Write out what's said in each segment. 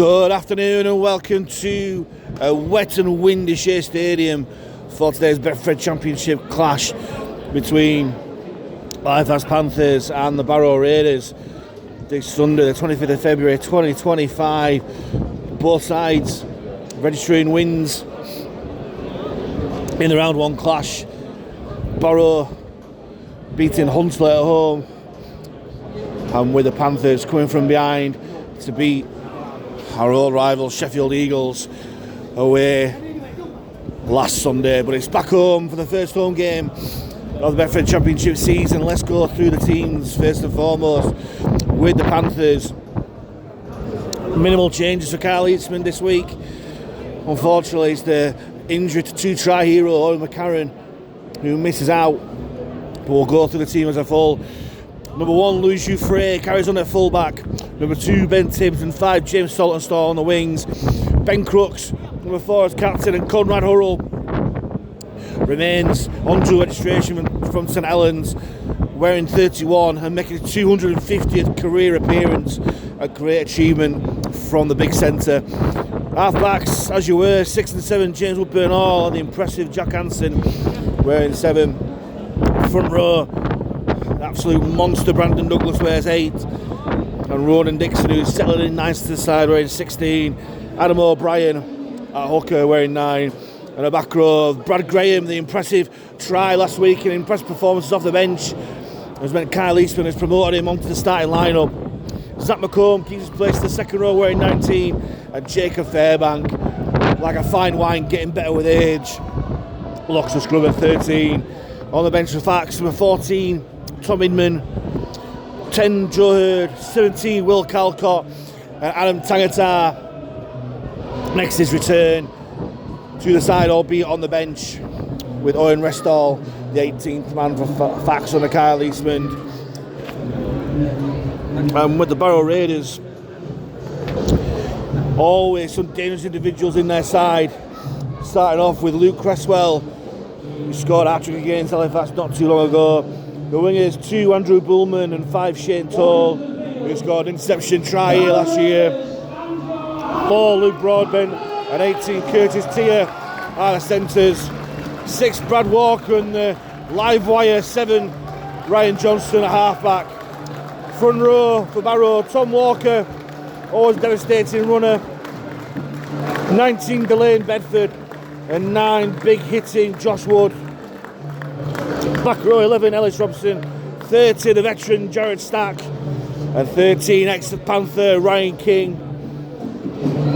Good afternoon and welcome to a wet and windy Shay Stadium for today's Betfred Championship clash between Life Panthers and the Barrow Raiders this Sunday, the 25th of February 2025. Both sides registering wins in the round one clash. Barrow beating Huntly at home, and with the Panthers coming from behind to beat our old rivals Sheffield Eagles away last Sunday. But it's back home for the first home game of the Betfred Championship season. Let's go through the teams first and foremost. With the Panthers, minimal changes for Kyle Eatsman this week. Unfortunately, it's the injury to two-try hero Owen McCarron who misses out, but we'll go through the team as a full. Number 1, Louis Jouffre carries on at fullback. Number 2, Ben Tibbs, and 5, James Saltonstall on the wings. Ben Crooks, number 4, as captain, and Conrad Hurrell remains on dual registration from St Helens, wearing 31 and making his 250th career appearance. A great achievement from the big centre. Half-backs, as you were, 6 and 7, James Woodburn-Hall, and the impressive Jack Hansen, wearing 7. Front row, absolute monster Brandon Douglas wears 8, and Ronan Dixon, who's settling in nice to the side, wearing 16. Adam O'Brien at hooker wearing 9, and a back row of Brad Graham, the impressive try last week and impressive performances off the bench has meant Kyle Eastman has promoted him onto the starting lineup. Zach McComb keeps his place in the second row wearing 19, and Jacob Fairbank, like a fine wine, getting better with age, locks the scrub at 13. On the bench for Fax, number 14, Tom Inman, 10, Joe Hurd, 17, Will Calcott, and Adam Tangata makes his return to the side, albeit on the bench, with Owen Restall, the 18th man for Fax under Kyle Eastman. And with the Barrow Raiders, always some dangerous individuals in their side, starting off with Luke Cresswell, who scored a hat-trick against Halifax not too long ago. The wingers, 2, Andrew Bullman, and 5, Shane Toll, who scored an interception try here last year. 4, Luke Broadbent, and 18, Curtis Tier are the centres. 6, Brad Walker, and the live wire 7, Ryan Johnston at half-back. Front row for Barrow, Tom Walker, always devastating runner. 19, Delane Bedford, and 9, big hitting Josh Wood. Back row 11, Ellis Robson, 30, the veteran Jared Stack, and 13, ex-Panther Ryan King.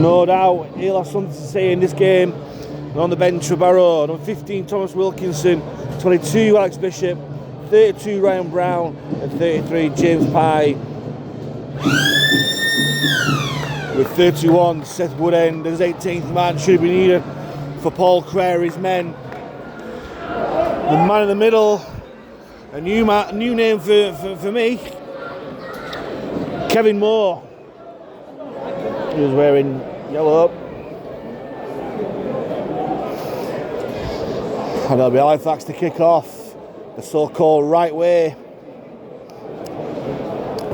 No doubt he'll have something to say in this game. And on the bench for Barrow, number 15, Thomas Wilkinson, 22, Alex Bishop, 32, Ryan Brown, and 33, James Pye. With 31, Seth Woodend as 18th man should be needed for Paul Crairy's men. The man in the middle, a new name for me, Kevin Moore, who's wearing yellow. And it'll be Halifax to kick off the so-called right way,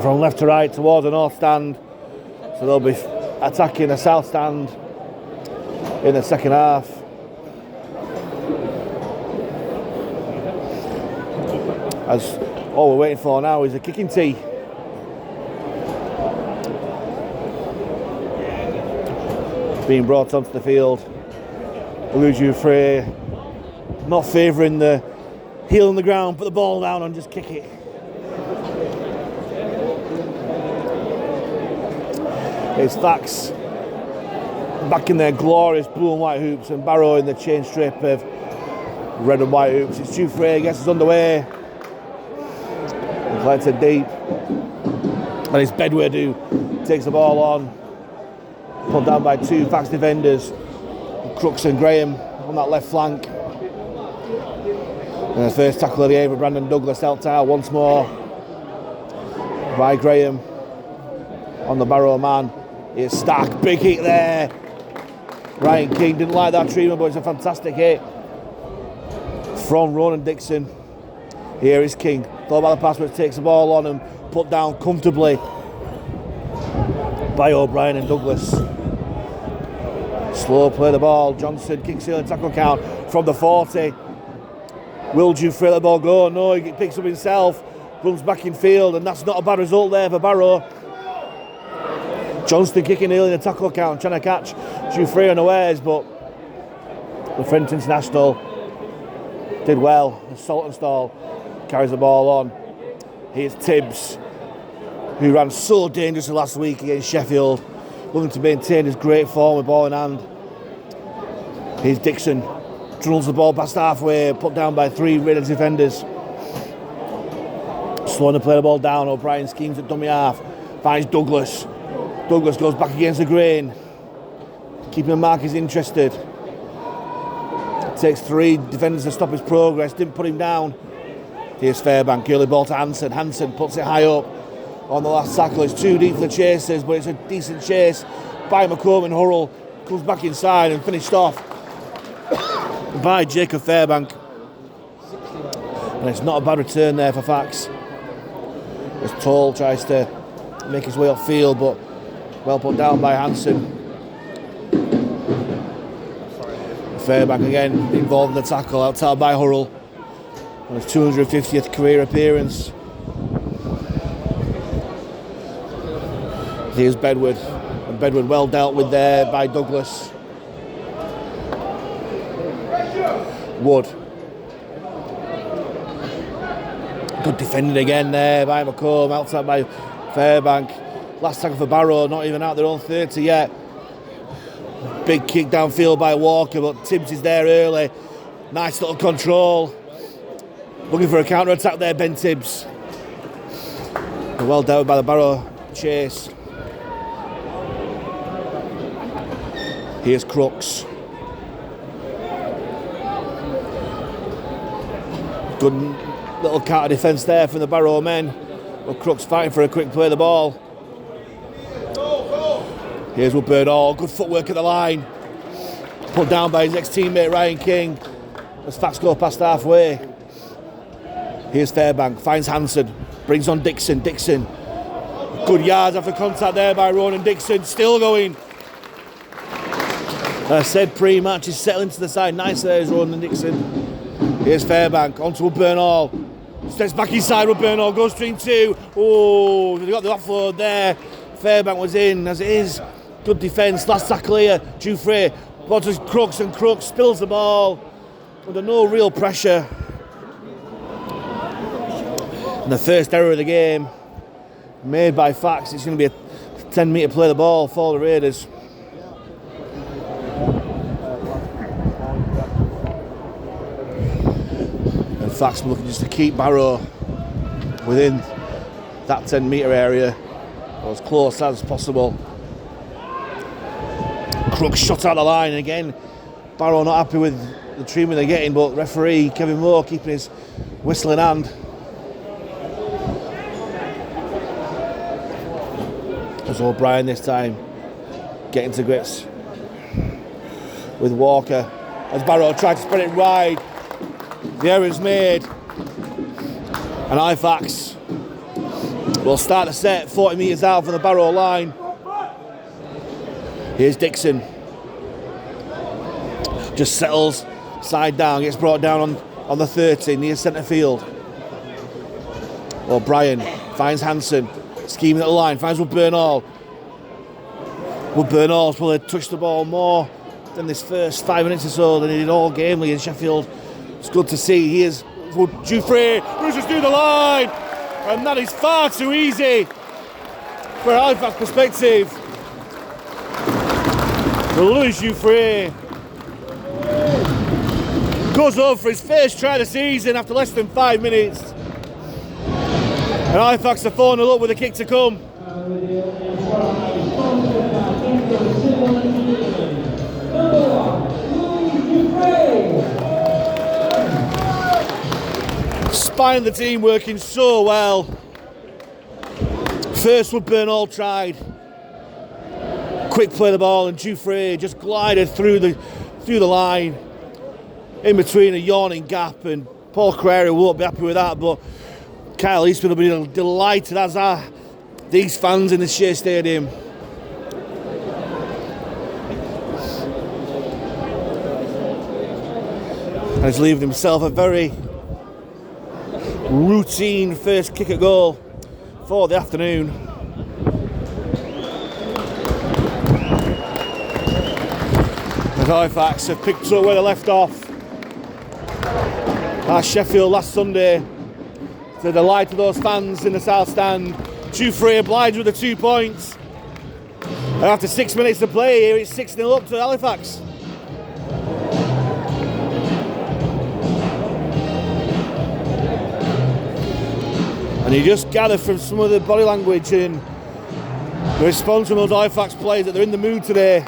from left to right towards the north stand. So they'll be attacking the south stand in the second half. As all we're waiting for now is a kicking tee. Being brought onto the field. Louis Jouffre not favouring the heel on the ground, put the ball down and just kick it. It's Fax back in their glorious blue and white hoops, and Barrow in the chain strip of red and white hoops. It's Jouffre, gets us underway. Collected deep, and it's Bedward who takes the ball on, pulled down by 2 Fax defenders, Crooks and Graham on that left flank. And the first tackle of the game for Brandon Douglas, helped out once more by Graham on the Barrow man. It's Stack, big hit there. Ryan King didn't like that treatment, but it's a fantastic hit from Ronan Dixon. Here is King. Thought about the pass, but takes the ball on and put down comfortably by O'Brien and Douglas. Slow play the ball. Johnson kicks in a tackle count from the 40. Will Jufrey let the ball go? No, he picks up himself, runs back in field, and that's not a bad result there for Barrow. Johnston kicking early in the tackle count, trying to catch Jufrey unawares, but the French international did well. Saltonstall carries the ball on. Here's Tibbs, who ran so dangerously last week against Sheffield, looking to maintain his great form with ball in hand. Here's Dixon, drills the ball past halfway, put down by 3 Raiders defenders. Slowing to play the ball down. O'Brien schemes at dummy half, finds Douglas. Douglas goes back against the grain, keeping the markers interested. Takes 3 defenders to stop his progress, didn't put him down. Here's Fairbank, early ball to Hansen. Hansen puts it high up on the last tackle. It's too deep for the chasers, but it's a decent chase by McComb, and Hurrell comes back inside and finished off by Jacob Fairbank. And it's not a bad return there for Fax, as Toll tries to make his way off field, but well put down by Hansen. Fairbank again involved in the tackle, outside by Hurrell on his 250th career appearance. Here's Bedward, and Bedward well dealt with there by Douglas. Wood. Good defending again there by McComb, outside by Fairbank. Last tackle for Barrow, not even out their own 30 yet. Big kick downfield by Walker, but Tibbs is there early. Nice little control. Looking for a counter-attack there, Ben Tibbs. Well dealt by the Barrow chase. Here's Crooks. Good little counter defence there from the Barrow men. But Crooks fighting for a quick play of the ball. Here's Woodburn Hall. Good footwork at the line. Put down by his ex-teammate Ryan King as Fax go past halfway. Here's Fairbank. Finds Hansen. Brings on Dixon. Dixon. Good yards after contact there by Ronan Dixon. Still going. I said pre-match, he's settling to the side. Nice there is Ronan Dixon. Here's Fairbank. On to Woodburn Hall. Steps back inside Woodburn Hall. Goes string 2. Oh, they got the offload there. Fairbank was in as it is. Good defence. Last tackle here. Jufrey. Watches Crooks, and Crooks spills the ball under no real pressure. And the first error of the game made by Fax. It's going to be a 10-metre play the ball for the Raiders. And Fax looking just to keep Barrow within that 10-metre area, or as close as possible. Crooks shot out the line, and again Barrow not happy with the treatment they're getting, but referee Kevin Moore keeping his whistle in hand. As O'Brien this time getting to grips with Walker as Barrow tried to spread it wide. The error's made, and Ifax will start the set 40 metres out from the Barrow line. Here's Dixon. Just settles side down, gets brought down on the 30 near centre field. O'Brien finds Hansen, scheming at the line, finds Woodburn Hall. Woodburn Hall's probably touched the ball more than this first 5 minutes or so than he did all game against Sheffield. It's good to see. Here's Jufrey, rushes through the line, and that is far too easy for Halifax perspective. Louis Jufrey goes over for his first try of the season after less than 5 minutes. And Halifax are 4-0 up with a kick to come. Spine of the team working so well. First Woodburn Hall tried. Quick play the ball, and Jufrey just glided through the line in between a yawning gap, and Paul Carrera won't be happy with that, but Kyle Eastman will be delighted, as are these fans in the Shay Stadium. And he's leaving himself a very routine first kick at goal for the afternoon. As Halifax have picked up where they left off. As Sheffield last Sunday, to the delight of those fans in the South Stand. Jufrey obliged with the 2 points. And after 6 minutes to play here, it's 6-0 up to Halifax. And you just gather from some of the body language and the response from those Halifax players that they're in the mood today.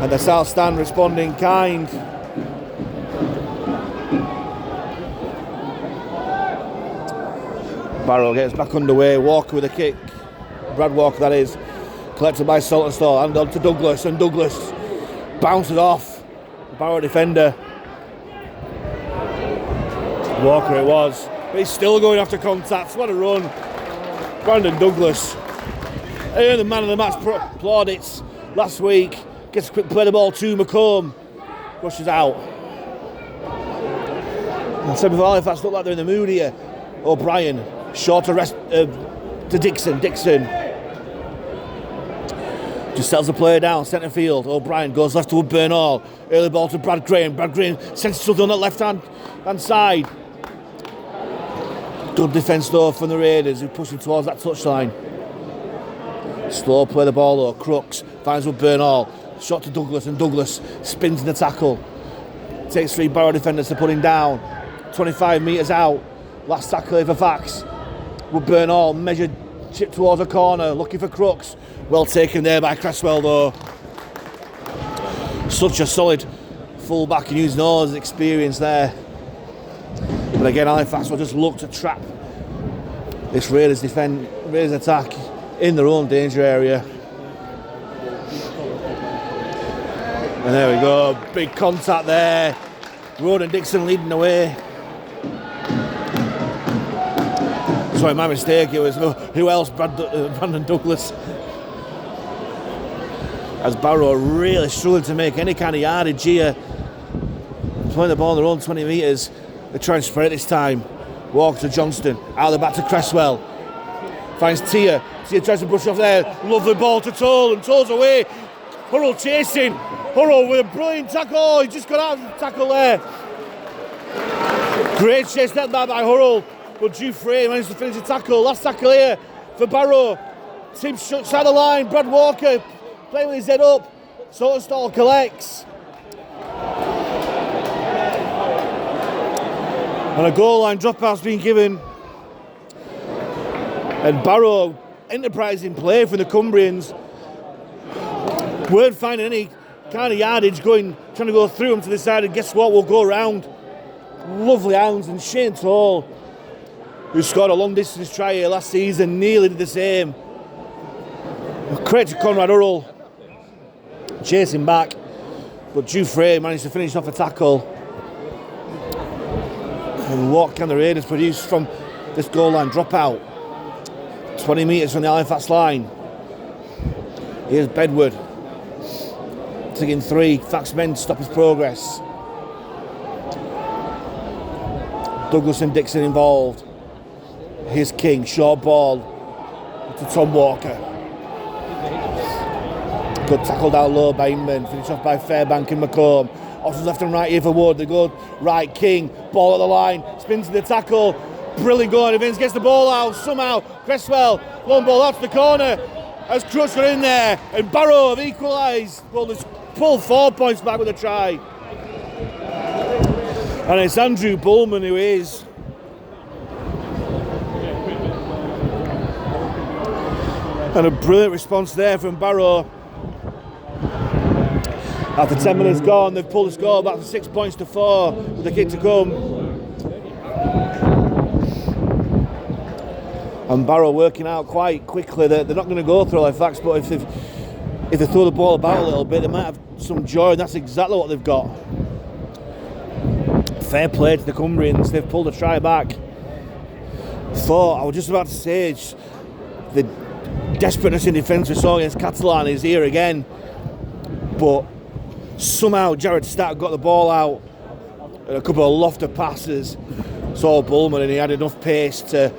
And the South Stand responding kind. Barrow gets back underway. Walker with a kick. Brad Walker, that is. Collected by Saltonstall. And on to Douglas. And Douglas bounces off the Barrow defender. Walker it was. But he's still going after contacts. What a run. Brandon Douglas. Earned the man of the match plaudits last week. Gets a quick play the ball to McComb. Rushes out. And so before Halifax look like they're in the mood here. O'Brien. Short arrest to Dixon. Dixon just settles the player down, centre field. O'Brien goes left to Woodburn Hall. Early ball to Brad Graham. Brad Graham sends something on that left hand side. Good defence though from the Raiders, who push him towards that touchline. Slow play the ball though. Crooks finds Woodburn Hall. Shot to Douglas, and Douglas spins in the tackle. Takes 3 Barrow defenders to put him down. 25 metres out. Last tackle here for Fax. Woodburn Hall measured chip towards a corner, looking for Crooks. Well taken there by Cresswell though. Such a solid full-back and using all his experience there. But again, Halifax will just look to trap this Raiders attack in their own danger area. And there we go, big contact there. Ronan Dixon leading the way. Sorry, my mistake. It was who else? Brandon Douglas. As Barrow really struggling to make any kind of yardage here. Playing the ball on their own 20 metres. They try and spread it this time. Walker to Johnston. Out of the back to Cresswell. Finds Tia. Tia tries to brush off there. Lovely ball to Toll, and Toll's away. Hurrell chasing. Hurrell with a brilliant tackle. He just got out of the tackle there. Great chase that by Hurrell. But Jufrey managed to finish the tackle. Last tackle here for Barrow. Tim shuts out the line. Brad Walker playing with his head up. Saltonstall collects. And a goal line dropout's been given. And Barrow, enterprising play from the Cumbrians, weren't finding any kind of yardage trying to go through them to the side, and guess what, we'll go around. Lovely hounds, and Shane Toll, who scored a long distance try here last season, nearly did the same. Credit to Conrad Hurrell, chasing back, but Jufrey managed to finish off a tackle. And what can the Raiders produce from this goal line dropout? 20 metres from the Halifax line. Here's Bedward. Taking 3, Fax men to stop his progress. Douglas and Dixon involved. Here's King, short ball to Tom Walker. Good tackle down low by Inman, finished off by Fairbank and McComb. Options left and right here for Wood. They go right, King, ball at the line, spins to the tackle. Brilliant goal, Evans gets the ball out somehow. Cresswell, long ball out to the corner as Crooks got in there, and Barrow have equalised. Well, they've pulled 4 points back with a try. And it's Andrew Bullman who is. And a brilliant response there from Barrow. After 10 minutes gone, they've pulled the score back from 6 points to 4 with the kick to come. And Barrow working out quite quickly that they're not going to go through Halifax, but if they throw the ball about a little bit, they might have some joy, and that's exactly what they've got. Fair play to the Cumbrians, they've pulled a try back. I was just about to say, desperateness in defence we saw against Catalan is here again. But somehow Jared Stack got the ball out and a couple of lofted passes. Saw Bullman and he had enough pace to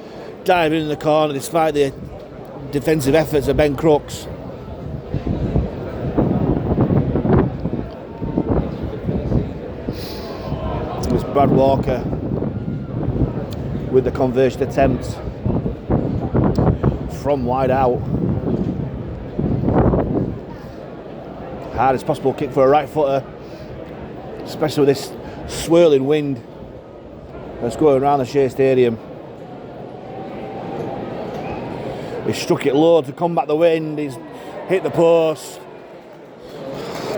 dive in the corner despite the defensive efforts of Ben Crooks. It was Brad Walker with the conversion attempt from wide out. Hardest possible kick for a right footer, especially with this swirling wind that's going around the Shay Stadium. He struck it low to combat the wind, he's hit the post.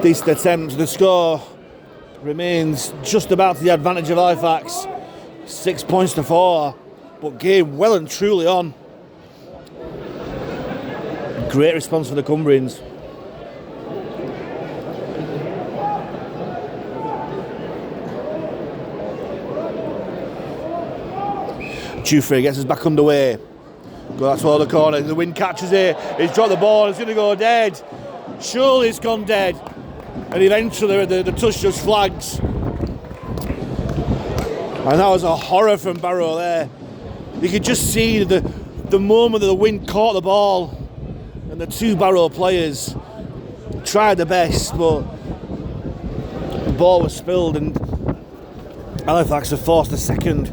Decent attempt, the score remains just about to the advantage of Halifax. 6 points to 4, but game well and truly on. Great response for the Cumbrians. Jufrey gets us back underway. Go towards the corner, the wind catches it, he's dropped the ball, it's going to go dead. Surely it's gone dead. And eventually the touch just flags. And that was a horror from Barrow there. You could just see the moment that the wind caught the ball and the two Barrow players tried their best, but the ball was spilled and Halifax have forced a second.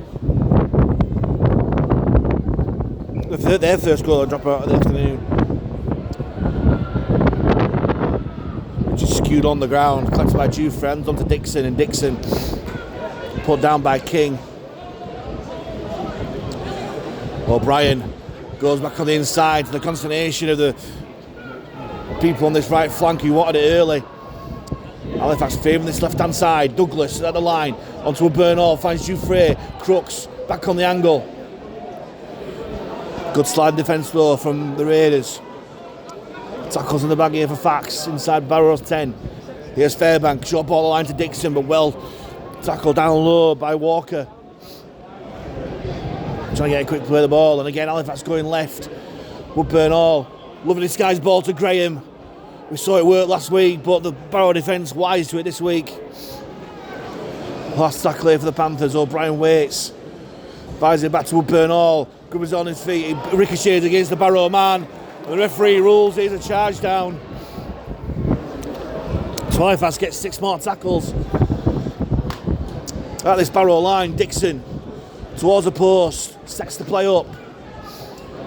Their first goal drop out of the afternoon, which is skewed on the ground, collected by Jufrey, hands onto Dixon, and Dixon put down by King. O'Brien goes back on the inside to the consternation of the people on this right flank who wanted it early. Halifax favouring this left hand side. Douglas at the line onto a Bernal, finds Jufrey. Crooks back on the angle. Good slide defence though from the Raiders. Tackles in the bag here for Fax inside Barrow's 10. Here's Fairbank, short ball line to Dixon, but well tackled down low by Walker. Trying to get a quick play of the ball, and again Halifax going left. Woodburn Hall, lovely disguised ball to Graham. We saw it work last week, but the Barrow defence wise to it this week. Last tackle here for the Panthers. O'Brien waits, fires it back to Woodburn Hall. Grubbers on his feet, he ricochets against the Barrow man, and the referee rules he's a charge down. So Halifax gets 6 more tackles at this Barrow line. Dixon towards the post, sets the play up.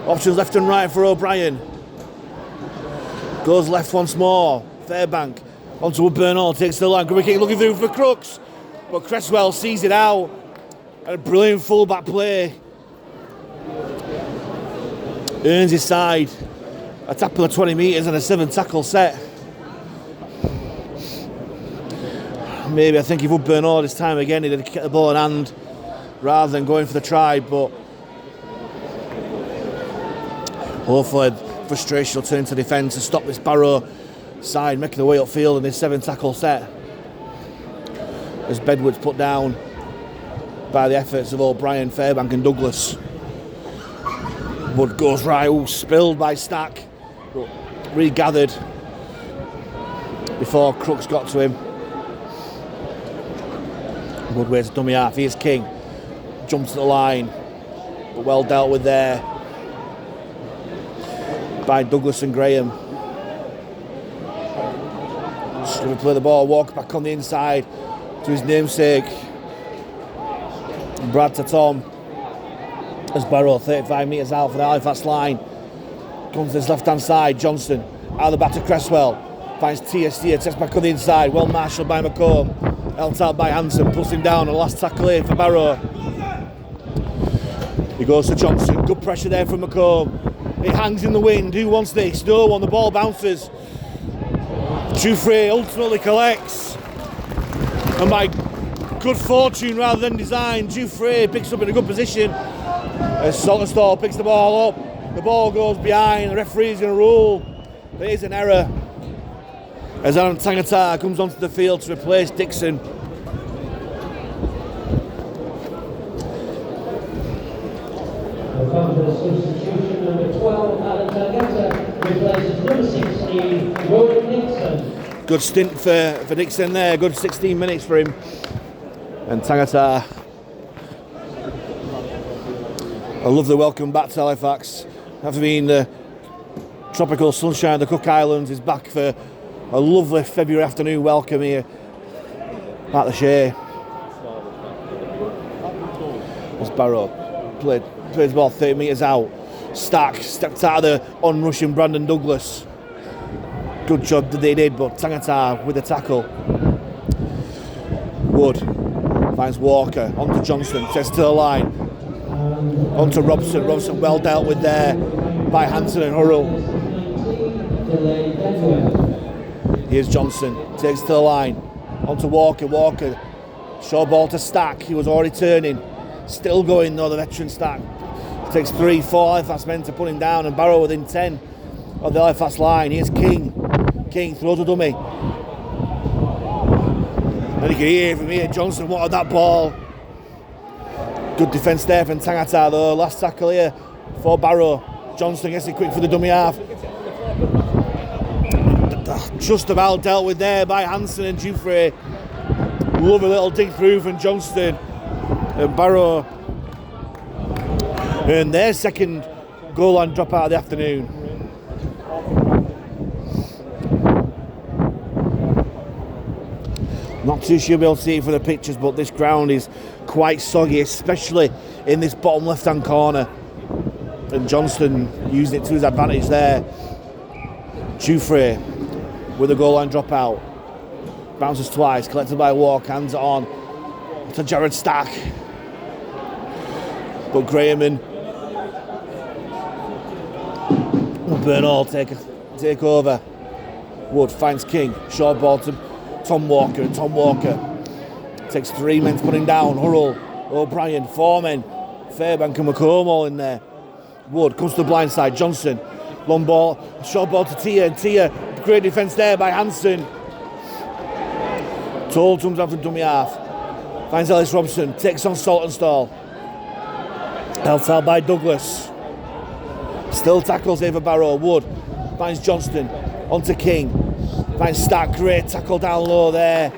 Options left and right for O'Brien. Goes left once more. Fairbank onto Woodburn Hall, takes the line. Grubber looking through for Crooks, but Cresswell sees it out. And a brilliant full-back play. Earns his side. A tackle of 20 metres and a 7 tackle set. Maybe I think if Woodburn Hall this time again, he'd get the ball in hand rather than going for the try, but hopefully frustration will turn to defence to stop this Barrow side making their way upfield in this 7 tackle set. As Bedward's put down by the efforts of O'Brien, Fairbank and Douglas. Wood goes right, spilled by Stack, but regathered before Crooks got to him. Wood waits dummy half, here's King, jumps to the line, but well dealt with there by Douglas and Graham. Just going to play the ball, walk back on the inside to his namesake, Brad to Tom. As Barrow 35 metres out for the Halifax line. Comes to this left hand side, Johnston out of the back to Cresswell, finds TSD, tests back on the inside, well marshalled by McComb, held out by Hanson, puts him down, and last tackle here for Barrow. He goes to Johnson, good pressure there from McComb. It hangs in the wind, who wants this? No one, the ball bounces. Jufrey ultimately collects, and by good fortune rather than design, Jufrey picks up in a good position. As Saltonstall picks the ball up, the ball goes behind, the referee's going to rule. There is an error as Aaron Tangata comes onto the field to replace Dixon. Panthers substitution number 12, Alan Tangata, replaces number 16, Rory Nixon. Good stint for Nixon there, good 16 minutes for him. And Tangata, I love the welcome back to Halifax. After being the tropical sunshine of the Cook Islands, is back for a lovely February afternoon welcome here at the Shay. As Barrow played the ball 30 metres out. Stack stepped out of the on-rushing Brandon Douglas. Good job that they did, but Tangata with the tackle. Wood finds Walker, onto Johnson, sets to the line. Onto Robson. Robson well dealt with there by Hanson and Hurrell. Here's Johnson, takes to the line. Onto Walker. Walker, short ball to Stack. He was already turning. Still going though, the veteran Stack. Takes 3-4 Halifax men to put him down, and Barrow within 10 of the Halifax line. Here's King. King throws a dummy. And you can hear from here, Johnson wanted that ball. Good defence there from Tangata though. Last tackle here for Barrow. Johnson gets it quick for the dummy half. Just about dealt with there by Hanson and Dufresne. Lovely little dig through from Johnston. And Barrow earned their second goal line dropout of the afternoon. Not too sure we'll see it for the pictures, but this ground is quite soggy, especially in this bottom left-hand corner. And Johnston using it to his advantage there. Dufresne with a goal line dropout. Bounces twice, collected by Walk, hands it on to Jared Stack. But Graham and Bernal take over. Wood finds King, short ball to Tom Walker, and Tom Walker takes 3 men to put him down. Hurrell, O'Brien, 4 men. Fairbank and McComb all in there. Wood comes to the blind side. Johnson, long ball, short ball to Tia, and Tia, great defence there by Hanson. Toll comes out from dummy half. Finds Ellis Robson, takes on Saltonstall. Held out by Douglas. Still tackles here for Barrow. Wood finds Johnston, onto King. Finds Stack, great tackle down low there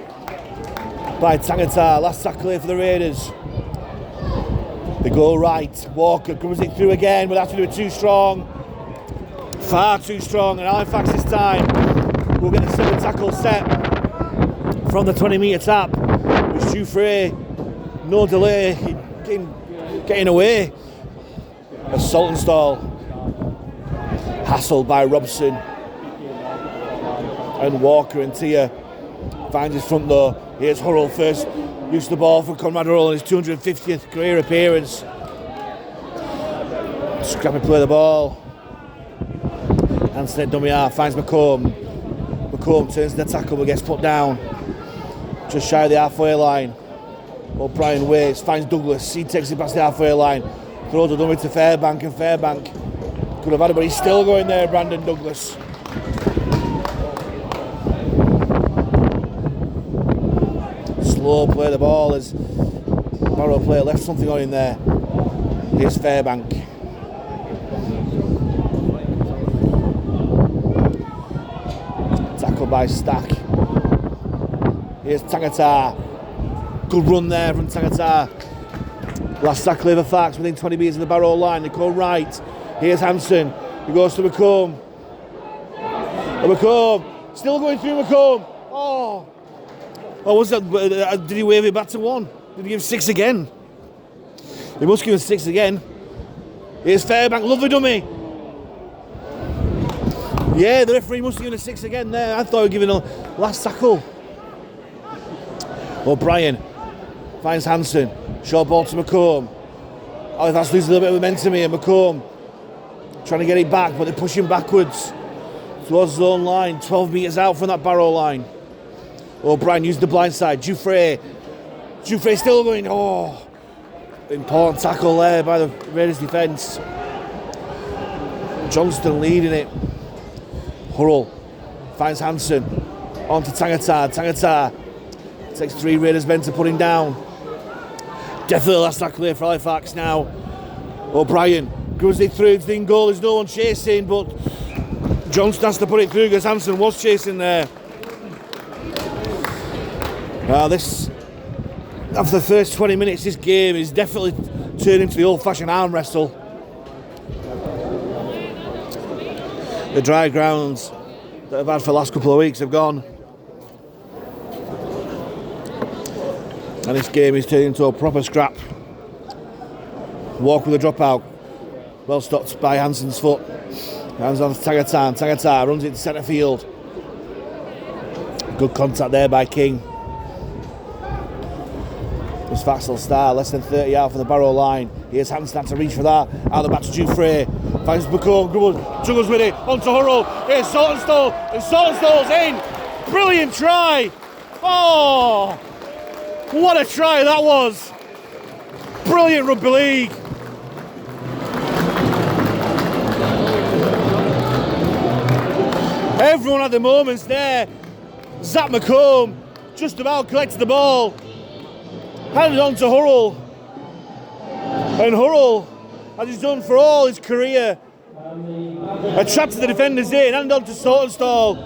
by Tangata. Last tackle here for the Raiders. They go right. Walker comes it through again, but that's going to be too strong. Far too strong, and Halifax this time will get the 7 tackle set from the 20-metre tap. With Dufresne, no delay in getting away. As Saltonstall, hassled by Robson. And Walker and Tia finds his front door. Here's Hurrell first. Used the ball for Conrad Hurrell in his 250th career appearance. Scrappy play the ball. Hanson dummy half finds McComb. McComb turns the tackle but gets put down. Just shy of the halfway line. O'Brien waits, finds Douglas. He takes it past the halfway line. Throws a dummy to Fairbank, and Fairbank could have had it, but he's still going there, Brandon Douglas. Slow play the ball as Barrow player left something on him there. Here's Fairbank. Tackled by Stack. Here's Tangata. Good run there from Tangata. Last tackle over Fax within 20 metres of the Barrow line. They go right. Here's Hanson. He goes to McComb. And McComb. Still going through McComb. Oh, was that? Did he wave it back to 1? Did he give 6 again? He must give him 6 again. Here's Fairbank. Lovely dummy. Yeah, the referee must have given a 6 again there. I thought he was giving a last tackle. O'Brien finds Hanson. Short ball to McComb. Oh, that's losing a little bit of momentum here. McComb trying to get it back, but they're pushing backwards towards the zone line. 12 metres out from that Barrow line. O'Brien used the blind side. Dufresne still going. Oh, important tackle there by the Raiders defence. Johnston leading it. Hurrell finds Hanson. On to Tangata. Tangata takes 3 Raiders men to put him down. Definitely last tackle here for Halifax now. O'Brien goes it through to the goal. There's no one chasing, but Johnston has to put it through because Hansen was chasing there. This, after the first 20 minutes, this game is definitely turned into the old-fashioned arm wrestle. The dry grounds that I've had for the last couple of weeks have gone. And this game is turned into a proper scrap. Walk with a dropout. Well stopped by Hansen's foot. Hands on to Tagatar. Tagatar runs it to centre field. Good contact there by King. This Vaxel Star, less than 30 out from the Barrow line. Here's Hansen had to reach for that. Out the back to Dufresne. Finds McComb, good one. Juggles with it. On to Hurrell. Here's Saltonstall. And Saltonstall's in. Brilliant try. Oh, what a try that was. Brilliant rugby league. Everyone had the moments there. Zach McComb just about collected the ball. Handed on to Hurrell. And Hurrell, as he's done for all his career, attracted the defenders in, handed on to Saltonstall.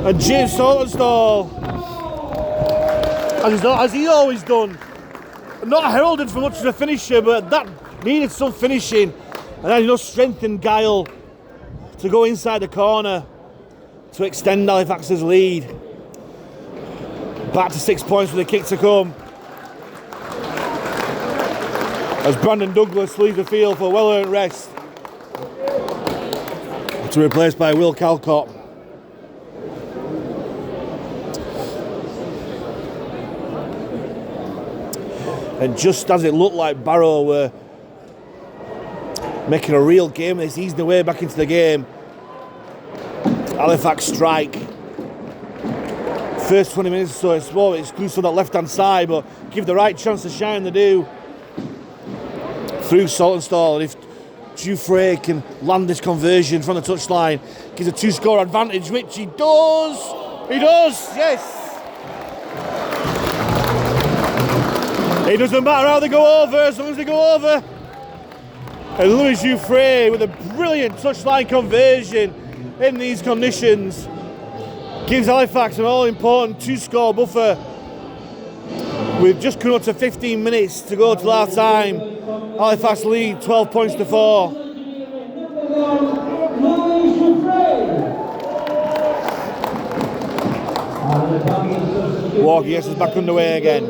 And James Saltonstall, as he always done, not heralded for much of a finisher, but that needed some finishing. And had enough strength and guile to go inside the corner to extend Halifax's lead. Back to 6 points with a kick to come. As Brandon Douglas leaves the field for well-earned rest. To be replaced by Will Calcott. And just as it looked like Barrow were making a real game, it's easing their way back into the game. Halifax strike. First 20 minutes or so, it's more exclusive on that left-hand side, but give the right chance to shine, they do. Through Saltonstall, and if Dufresne can land this conversion from the touchline, gives a 2-score advantage, which he does. He does, yes. It doesn't matter how they go over, as long as they go over. And Louis Dufresne with a brilliant touchline conversion in these conditions gives Halifax an all-important 2-score buffer with just coming up to 15 minutes to go to half time. Halifax lead 12 points to 4. Walker gets us back underway again.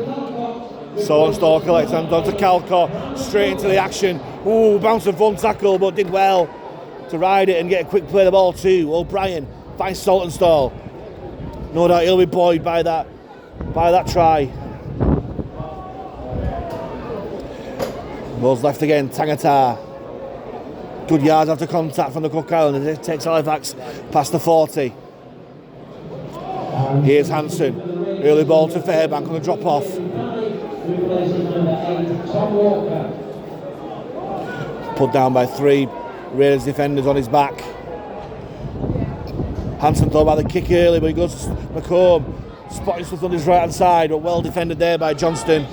Saltonstall collects and on to Calcott, straight into the action. Ooh, bounced of one tackle, but did well to ride it and get a quick play of the ball too. O'Brien finds Saltonstall. No doubt he'll be buoyed by that try. Ball's left again, Tagatar. Good yards after contact from the Cook Islanders. It takes Halifax past the 40. Here's Hansen. Early ball to Fairbank on the drop off. Put down by 3 Raiders defenders on his back. Hansen thought about the kick early, but he goes to McComb, spotting stuff on his right hand side, but well defended there by Johnston.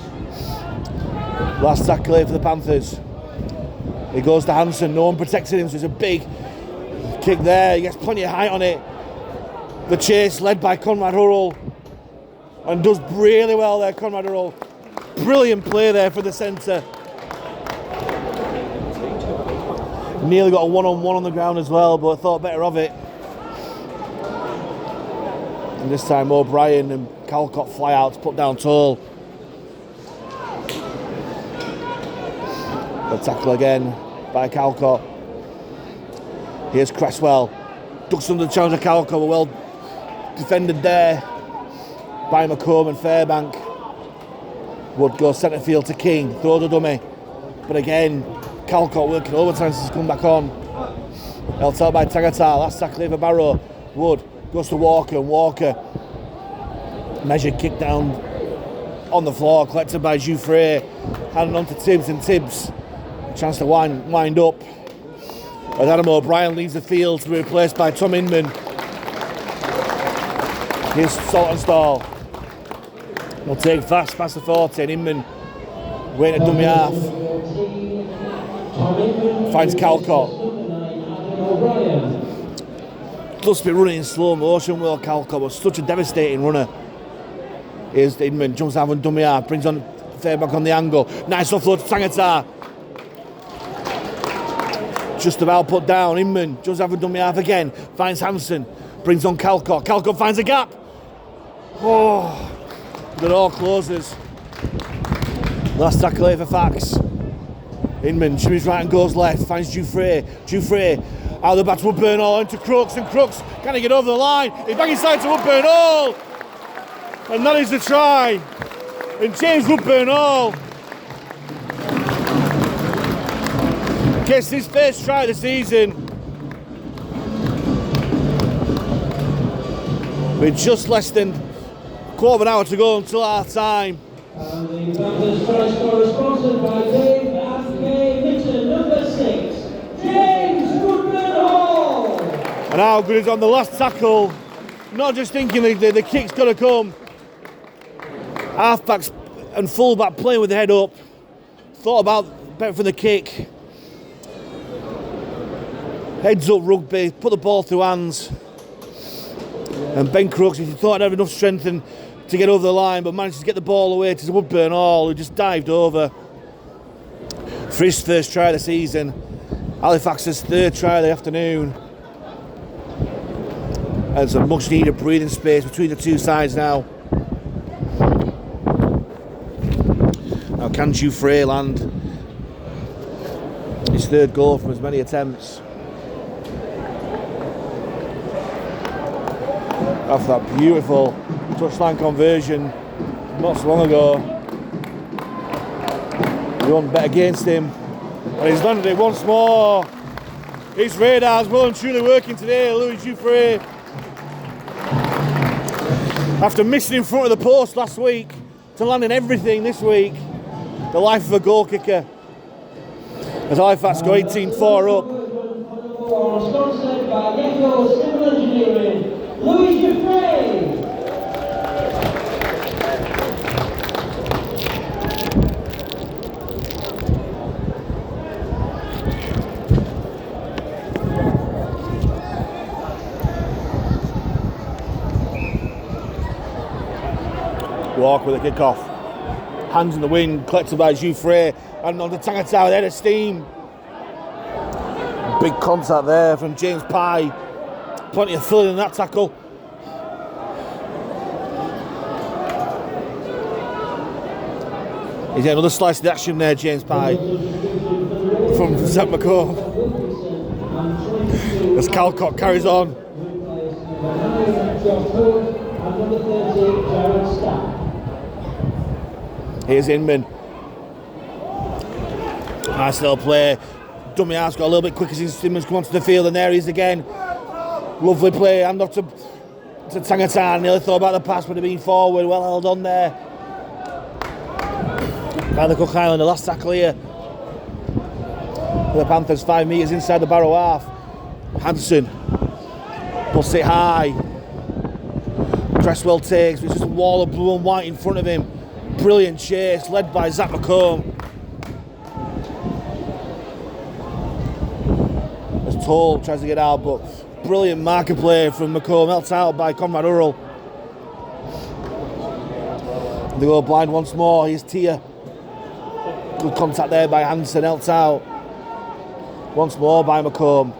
Last tackle here for the Panthers. He goes to Hansen, no one protected him, so it's a big kick there. He gets plenty of height on it. The chase led by Conrad Hurrell, and does really well there, Conrad Hurrell. Brilliant play there for the centre. Nearly got a one-on-one on the ground as well, but thought better of it. And this time O'Brien and Calcott fly out to put down Toll. The tackle again by Calcott. Here's Cresswell. Ducks under the challenge of Calcott, but well defended there by McComb and Fairbank. Wood goes centre field to King, throws a dummy. But again, Calcott working overtime since he's come back on. Held out by Tagatar, last tackle here for Barrow. Wood goes to Walker, and Walker measured kick down on the floor, collected by Dufresne, handing on to Tibbs, and Tibbs chance to wind up as Adam O'Brien leaves the field to be replaced by Tom Inman. Here's Saltonstall. We'll take fast past the 40, and Inman waiting at dummy half. Finds Calcott. Must be running in slow motion, Will Calcott was such a devastating runner. Here's Inman, jumps out and dummy half, brings on Fairbank on the angle. Nice offload to Tangata. Just about put down. Inman jumps out and dummy half again. Finds Hansen, brings on Calcott. Calcott finds a gap. Oh, it all closes. Last tackle here for Fax. Inman shimmies right and goes left. Finds Dufresne. Dufresne out the back to Woodburn Hall into Crooks, and Crooks can he get over the line? He bang inside to Woodburn Hall, and that is the try. And James Woodburn Hall gets his first try of the season. With just less than a quarter of an hour to go until half time. And the Panthers try scorer sponsored by Dave and Kay Mitchell, number 6, James Woodburn Hall. And how good is on the last tackle. Not just thinking the kick's got to come. Halfbacks and fullback playing with the head up. Thought about betting for the kick. Heads up rugby, put the ball through hands. And Ben Crooks, if he thought he'd have enough strength to get over the line, but managed to get the ball away to Woodburn Hall, who just dived over for his first try of the season. Halifax's third try of the afternoon. And some much needed breathing space between the two sides now. Now can Dufresne land his third goal from as many attempts? After that beautiful touchline conversion not so long ago, he won bet against him, and he's landed it once more. His radar's well and truly working today, Louis Dufresne. After missing in front of the post last week to landing everything this week, the life of a goal kicker. As Halifax go 18-4 up. Sponsored by Gecko Civil Engineering, Louis Dufresne. Walk with a kickoff. Hands in the wind, collected by Dufresne, and on the Tangata with head of steam. Big contact there from James Pye. Plenty of filling in that tackle. He's got another slice of the action there, James Pye, from Zach McComb. As Calcott carries on. Here's Inman. Nice little play. Dummy ass got a little bit quick as Simmons come onto the field, and there he is again. Lovely play, hand off to Tangata. Nearly thought about the pass, but have been forward. Well held on there by the Cook Island. The last tackle here for the Panthers, 5 metres inside the Barrow half. Hansen busts it high. Cresswell takes, with just a wall of blue and white in front of him. Brilliant chase, led by Zach McComb. As Toll tries to get out, but brilliant marker play from McComb, helped out by Conrad Urrell. They go blind once more. Here's Tia. Good contact there by Hansen, helped out once more by McComb.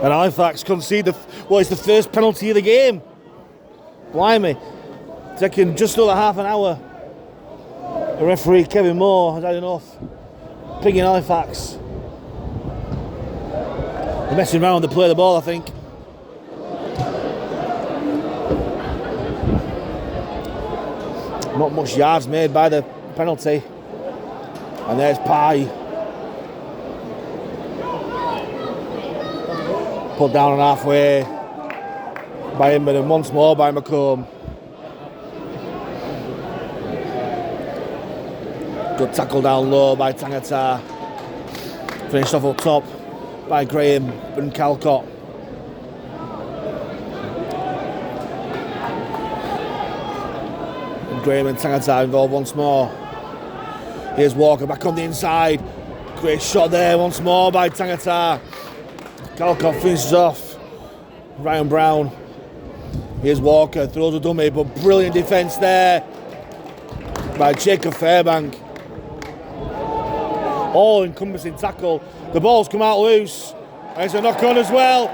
And Halifax concede it's the first penalty of the game. Blimey. Taking just over half an hour. The referee, Kevin Moore, has had enough. Pinging Halifax. They're messing around to play the ball, I think. Not much yards made by the penalty. And there's Pye. Put down and halfway by Inman, and once more by McComb. Good tackle down low by Tangata. Finished off up top by Graham and Calcott. And Graham and Tangata involved once more. Here's Walker back on the inside. Great shot there once more by Tangata. Calcott finishes off. Ryan Brown. Here's Walker, throws a dummy, but brilliant defence there by Jacob Fairbank. All encompassing tackle. The ball's come out loose. There's a knock on as well.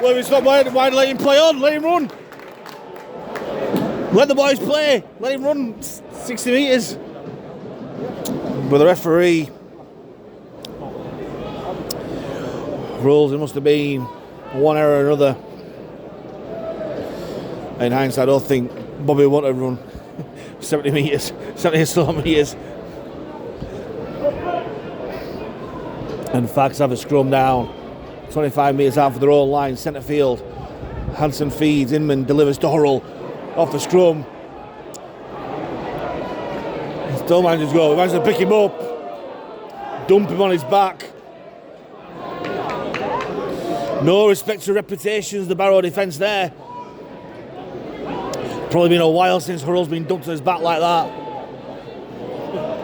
Well, it's not why let him play on, let him run. Let the boys play, let him run 60 metres. But the referee rules it must have been one error or another. In hindsight, I don't think Bobby wanted to run 70 metres, 70 slow metres. And Fags have a scrum down, 25 metres out for their own line, centre field. Hansen feeds, Inman delivers to Hurrell off the scrum. Still manages to go, manages to pick him up, dump him on his back. No respect to reputations, the Barrow defence there. Probably been a while since Hurrell's been dumped on his back like that.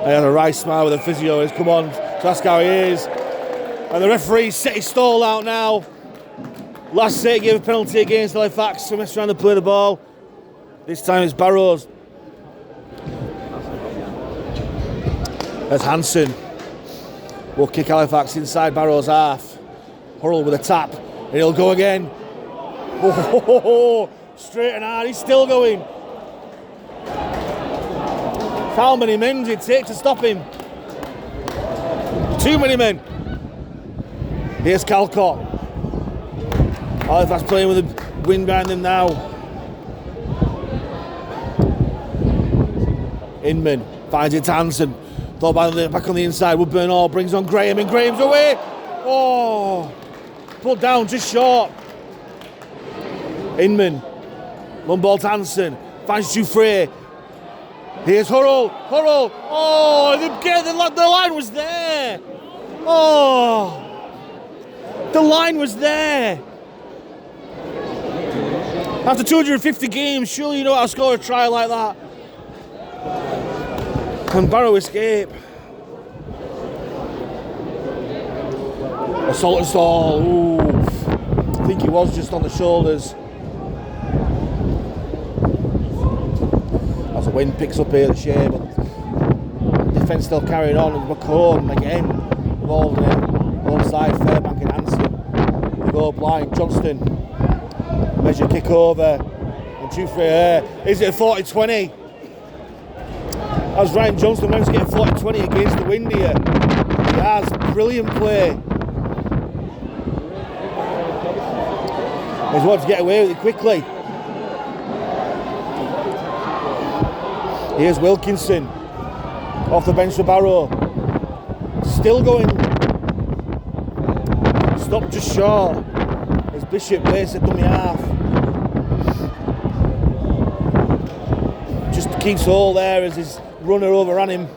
He had a right smile with the physio. He's come on to ask how he is. And the referee set his stall out now. Last set gave a penalty against Halifax for messing around to play the ball. This time it's Barrows. As Hansen will kick Halifax inside Barrows' half. Hurrell with a tap, and he'll go again. Oh, straight and hard, he's still going. How many men did it take to stop him? Too many men. Here's Calcott. Halifax playing with the wind behind them now. Inman finds it to Hansen. Thought back on the inside. Woodburn Hall brings on Graham, and Graham's away. Oh, pulled down just short. Inman, one ball to Hansen, finds Dufresne. Here's Hurrell. Oh, the line was there. Oh, the line was there. After 250 games, surely you know how to score a try like that. Can Barrow escape? Assault and stall. Ooh. I think he was just on the shoulders. As the wind picks up here, the Shay, but defence still carrying on. And McCone again involved in it. Alongside Fairbank and Hansen. They go blind. Johnston. Measure kick over. And Dufresne. Is it a 40-20? As Ryan Johnston managed to get a 40-20 against the wind here. He has brilliant play. He's wanted to get away with it quickly. Here's Wilkinson. Off the bench for Barrow. Still going. Stopped just short. As Bishop plays at dummy half. Just keeps hold there as his runner overran him.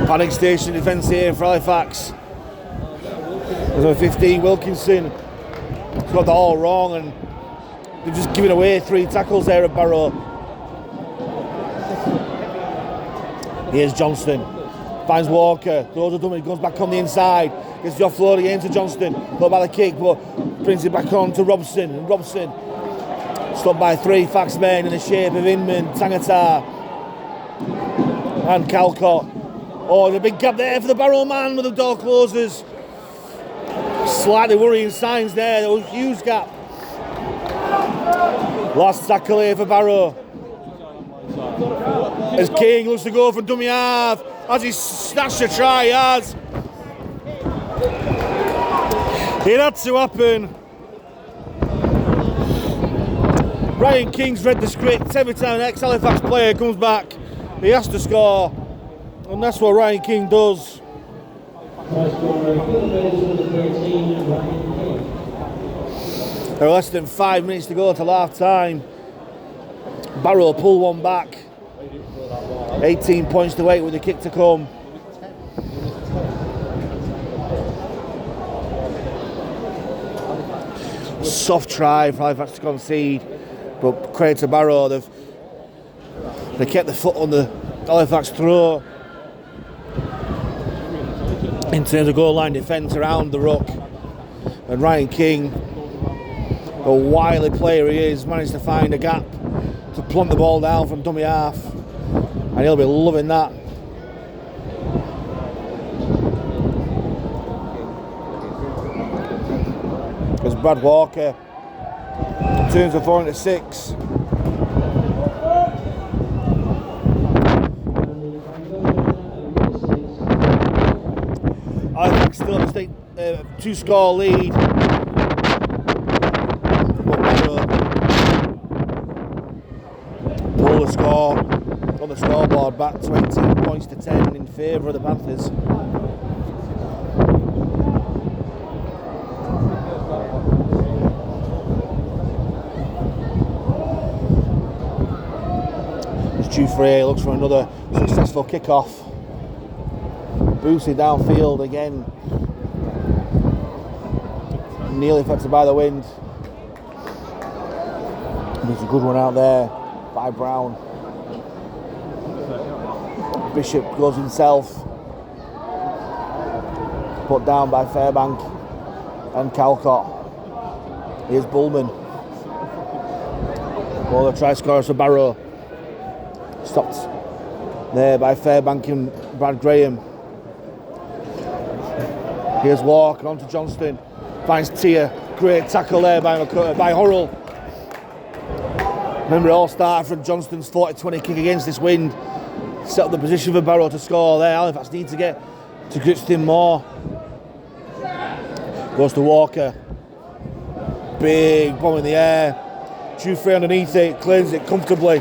Panic station defence here for Halifax. There's number 15, Wilkinson. He's got that all wrong and they've just given away 3 tackles there at Barrow. Here's Johnston. Finds Walker. Throws a dummy, goes back on the inside. Gets the offload again to Johnston. Got by the kick, but brings it back on to Robson. And Robson stopped by 3 Fax men in the shape of Inman, Tangata and Calcott. Oh, there's a big gap there for the Barrow man with the door closes. Slightly worrying signs there. There was a huge gap. Last tackle here for Barrow. As King looks to go for dummy half. Has he snatched a try? He has. It had to happen. Ryan King's read the script. Every time an ex-Halifax player comes back, he has to score. And that's what Ryan King does. There are less than 5 minutes to go till half time. Barrow pull one back. 18 points to 8 with the kick to come. Soft try for Halifax to concede, but credit to Barrow, they kept the foot on the Halifax throw in terms of goal line defence around the ruck, and Ryan King, a wily player he is, managed to find a gap to plump the ball down from dummy half, and he'll be loving that. As Brad Walker turns the 4 into 6. Halifax still have a 2-score lead. Pull the score on the scoreboard back 20 points to 10 in favour of the Panthers. Jufrey looks for another successful kickoff. Boosted downfield again. Nearly affected by the wind. There's a good one out there by Brown. Bishop goes himself. Put down by Fairbank and Calcott. Here's Bullman. Well, the try scorers for Barrow. Stopped there by Fairbank and Brad Graham. Here's Walker onto Johnston. Finds Tia. Great tackle there by Horrell. Remember, it all started from Johnston's 40-20 kick against this wind. Set up the position for Barrow to score there. Halifax need to get to grips with him more. Goes to Walker. Big bomb in the air. Jufrey underneath it. Cleans it comfortably.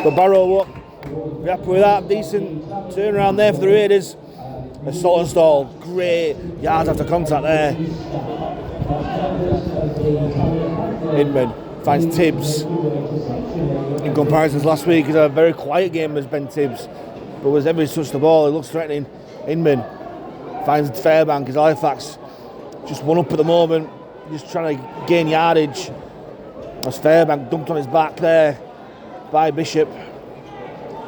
But Barrow won't be happy with that. Decent turnaround there for the Raiders. A Saltonstall, great yards after contact there. Inman finds Tibbs. In comparison to last week, he's had a very quiet game as Ben Tibbs. But whenever he touched the ball, he looks threatening. Inman finds Fairbank as Halifax. Just one up at the moment, just trying to gain yardage. As Fairbank dumped on his back there by Bishop.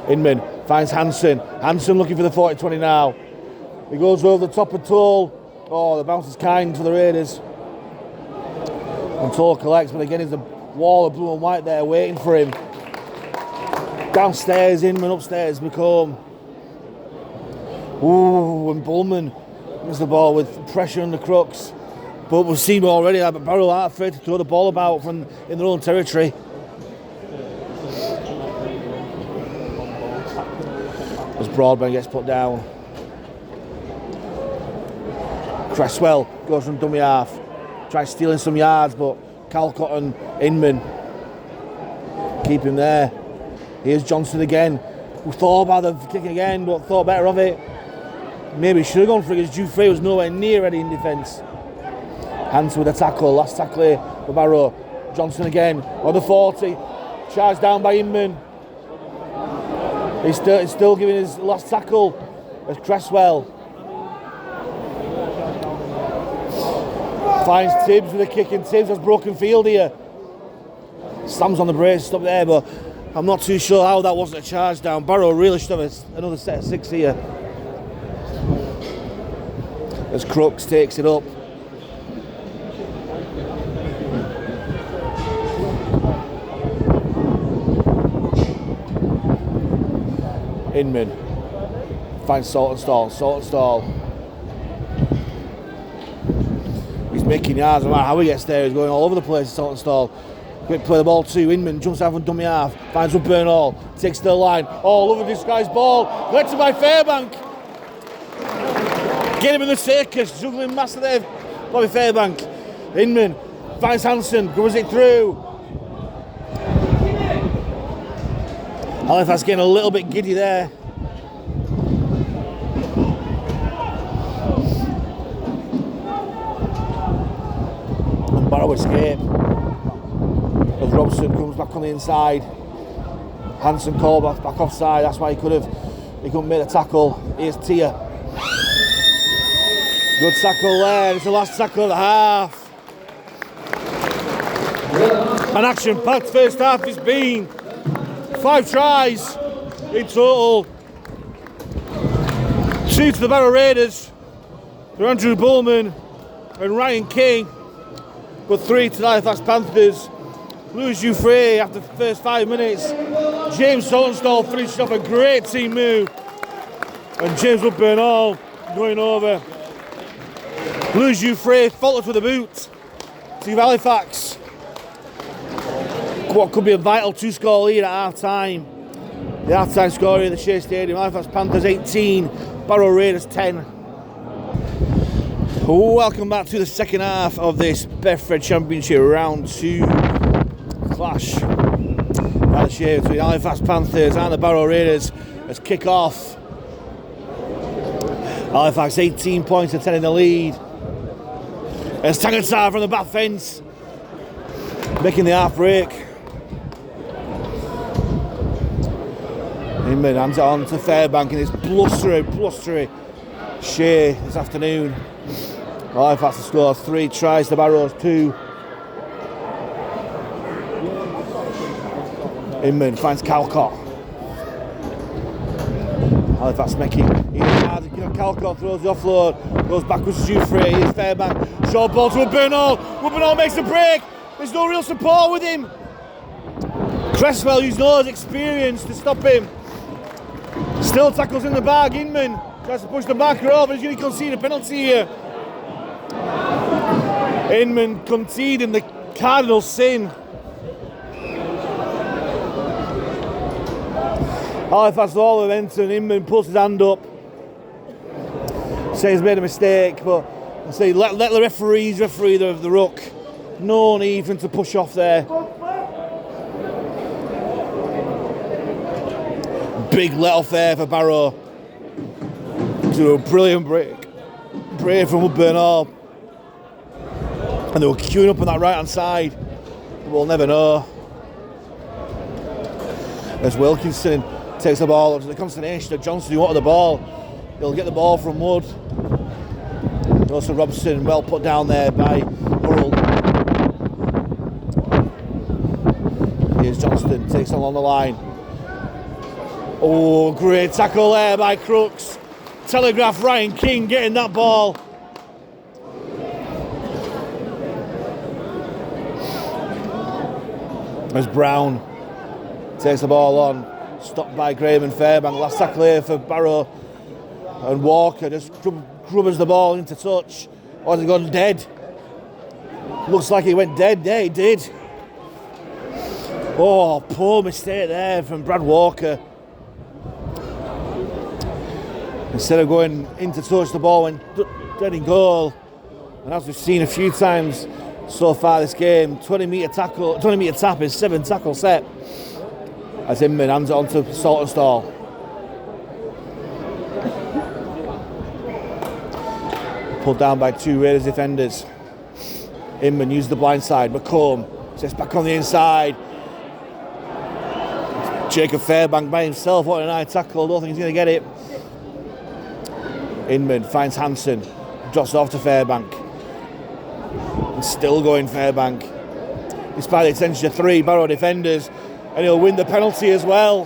Inman finds Hansen. Hansen looking for the 40-20 now. He goes over the top of Toll. Oh, the bounce is kind for the Raiders. And Toll collects, but again, there's a wall of blue and white there waiting for him. Downstairs, Inman upstairs, McComb. Ooh, and Bullman wins the ball with pressure on the crooks. But we've seen already that Barrow aren't afraid to throw the ball about from in their own territory. As Broadbent gets put down. Cresswell goes from dummy half. Tries stealing some yards, but Calcott and Inman keep him there. Here's Johnson again. We thought about the kick again, but thought better of it. Maybe should have gone for it because Jufrey was nowhere near ready in defence. Hansen with a tackle. Last tackle here for Barrow. Johnson again on the 40. Charged down by Inman. He's still giving his last tackle as Cresswell finds Tibbs with a kick, and Tibbs has broken field here. Slams on the brace, stop there, but I'm not too sure how that wasn't a charge down. Barrow really should have another set of 6 here. As Crooks takes it up. Inman finds Saltonstall. He's making yards, no matter how he gets there, he's going all over the place. Saltonstall. Quick play the ball to Inman, jumps out from dummy half, finds Woodburn Hall, takes the line. Oh, lovely disguised ball, collected by Fairbank. Get him in the circus, juggling master there, Bobby Fairbank. Inman finds Hansen, goes it through. Halifax getting a little bit giddy there. And Barrow escape. As Robson comes back on the inside. Hansen called back offside, that's why he couldn't make the tackle. Here's Tia. Good tackle there, it's the last tackle of the half. An action-packed first half it's been. 5 tries in total. 2 to the Barrow Raiders for Andrew Bullman and Ryan King, but 3 to the Halifax Panthers. Louis Jouffre after the first 5 minutes. James Saltonstall finished off a great team move, and James Woodburn-Hall going over. Louis Jouffre followed with a boot to Halifax what could be a vital 2-score lead at half-time. The half-time score in the Shay Stadium: Halifax Panthers 18, Barrow Raiders 10. Welcome back to the second half of this Betfred Championship Round 2 clash that's here between Halifax Panthers and the Barrow Raiders as kick-off. Halifax 18 points to 10 in the lead. As Tangatar from the back fence making the half break. Inman hands it on to Fairbank in this blustery Shay this afternoon. Halifax has scored 3 tries to Barrow's 2. Inman finds Calcott. Halifax making hard. Calcott throws the offload, goes backwards to Jouffre. Here's Fairbank. Short ball to Woodburn-Hall. Woodburn-Hall makes a break. There's no real support with him. Cresswell used all his experience to stop him. Still tackles in the bag. Inman tries to push the marker over. He's going to concede a penalty here. Inman conceding the cardinal sin. Halifax all momentum. Inman pulls his hand up. Says he's made a mistake, but I say let the referee the ruck. No need for him to push off there. Big let off there for Barrow. To a brilliant break from Woodburn-Hall. And they were queuing up on that right hand side. We'll never know. As Wilkinson takes the ball up to the consternation of Johnson, who wanted the ball. He'll get the ball from Wood. Also Robson, well put down there by Burrell. Here's Johnston, takes along the line. Oh, great tackle there by Crooks. Telegraph Ryan King getting that ball. As Brown takes the ball on, stopped by Graham and Fairbank. Last tackle here for Barrow, and Walker just grubbers the ball into touch. Or has it gone dead? Looks like he went dead. Yeah, he did. Oh, poor mistake there from Brad Walker. Instead of going into touch, the ball went dead in goal. And as we've seen a few times so far this game, 20 metre tap is 7 tackle set. As Inman hands it on to Saltonstall. Pulled down by 2 Raiders defenders. Inman used the blind side. McComb sets back on the inside. Jacob Fairbank by himself. What a nice tackle. Don't think he's going to get it. Inman finds Hansen. Drops it off to Fairbank. And still going Fairbank. Despite the attention of 3 Barrow defenders. And he'll win the penalty as well.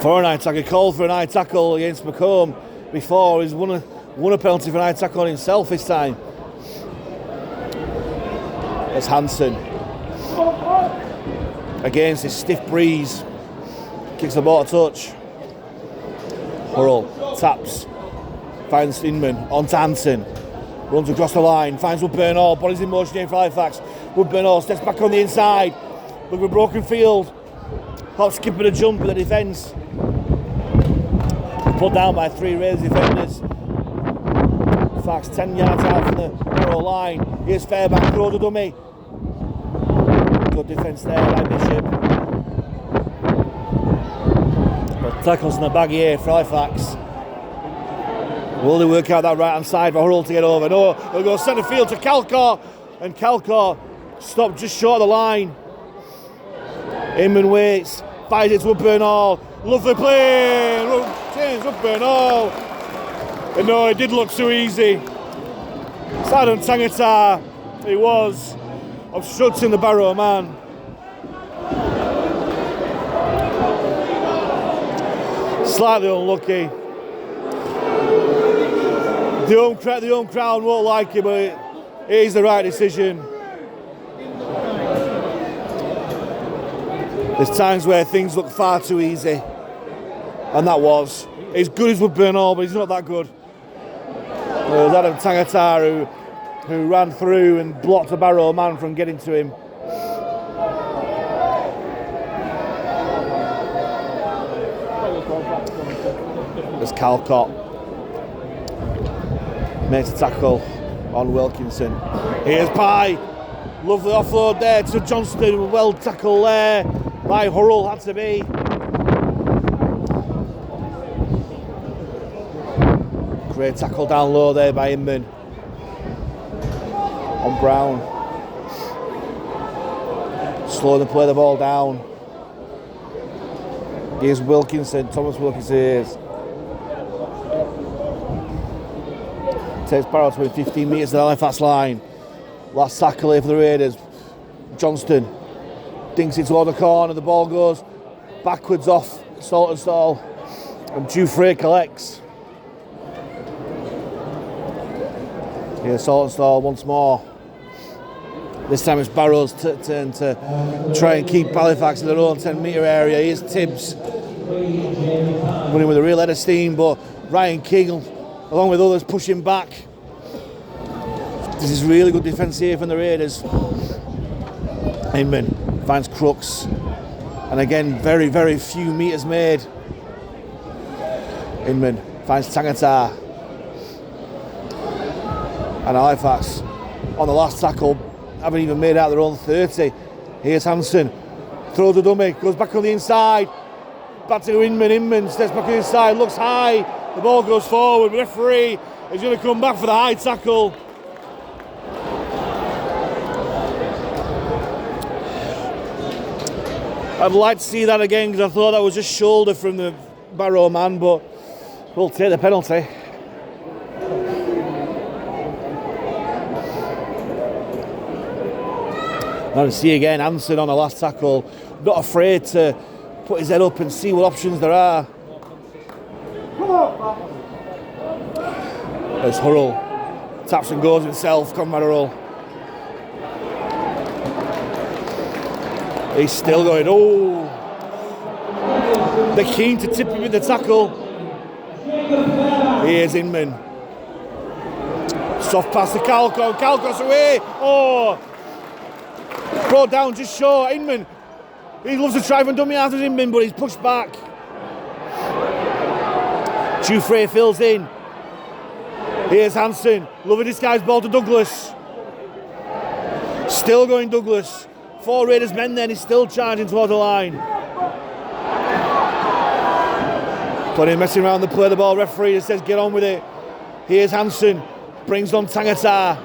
For an eye tackle, called for an eye tackle against McComb before. He's won a penalty for an eye tackle on himself this time. That's Hansen. Against this stiff breeze. Kicks the ball to touch. Burrell taps. Finds Inman onto Hansen. Runs across the line. Finds Woodburn-Hall. Bodies in motion here for Halifax. Woodburn-Hall steps back on the inside. Look at broken field. Hop, skip and a jump at the defence. Pulled down by 3 Raiders defenders. Halifax 10 yards out from the Barrow line. Here's Fairbank, throw the dummy. Good defence there by Bishop. But tackles in the bag here for Halifax. Will they work out that right hand side for Hurrell to get over? No, they'll go centre field to Calcott. And Calcott stopped just short of the line. Inman waits, fires it to Woodburn-Hall. Lovely play, James Woodburn-Hall. And no, it did look too easy. Adam Tangata, he was obstructing the Barrow man. Slightly unlucky. The home crowd won't like it, but it is the right decision. There's times where things look far too easy, and that was. He's good as Woodburn Hall, but he's not that good. It was Adam Tangata who ran through and blocked the Barrow man from getting to him. There's Calcott. Makes a tackle on Wilkinson. Here's Pye. Lovely offload there to Johnston. Well tackled there by Hurrell, had to be. Great tackle down low there by Inman. On Brown. Slow to play the ball down. Here's Wilkinson. Thomas Wilkinson is. Takes Barrow to 15 metres to the Halifax line. Last tackle here for the Raiders. Johnston dinks it toward the corner. The ball goes backwards off Saltonstall. And Dufresne collects. Here's Saltonstall once more. This time it's Barrow's turn to try and keep Halifax in their own 10 metre area. Here's Tibbs. Running with a real head of steam, but Ryan King, along with others, pushing back. This is really good defence here from the Raiders. Inman finds Crooks. And again, very, very few metres made. Inman finds Tangata. And Halifax on the last tackle haven't even made out their own 30. Here's Hansen. Throws a dummy, goes back on the inside. Back to Inman. Inman steps back on the inside, looks high. The ball goes forward. Referee is going to come back for the high tackle. I'd like to see that again because I thought that was just shoulder from the Barrow man, but we'll take the penalty. Now to see again Hansen on the last tackle, not afraid to put his head up and see what options there are. There's Hurrell, taps and goes himself, Conrad Hurrell. He's still going, oh! They're keen to tip him in the tackle. Here's Inman. Soft pass to Calcott, Calcott's away, oh! Brought down just short, Inman. He loves to try and dummy after Inman, but he's pushed back. Dufresne fills in. Here's Hansen. Lovely disguised ball to Douglas. Still going Douglas. 4 Raiders men then, he's still charging towards the line. Plenty of messing around the play, the ball. Referee just says get on with it. Here's Hansen. Brings on Tangata.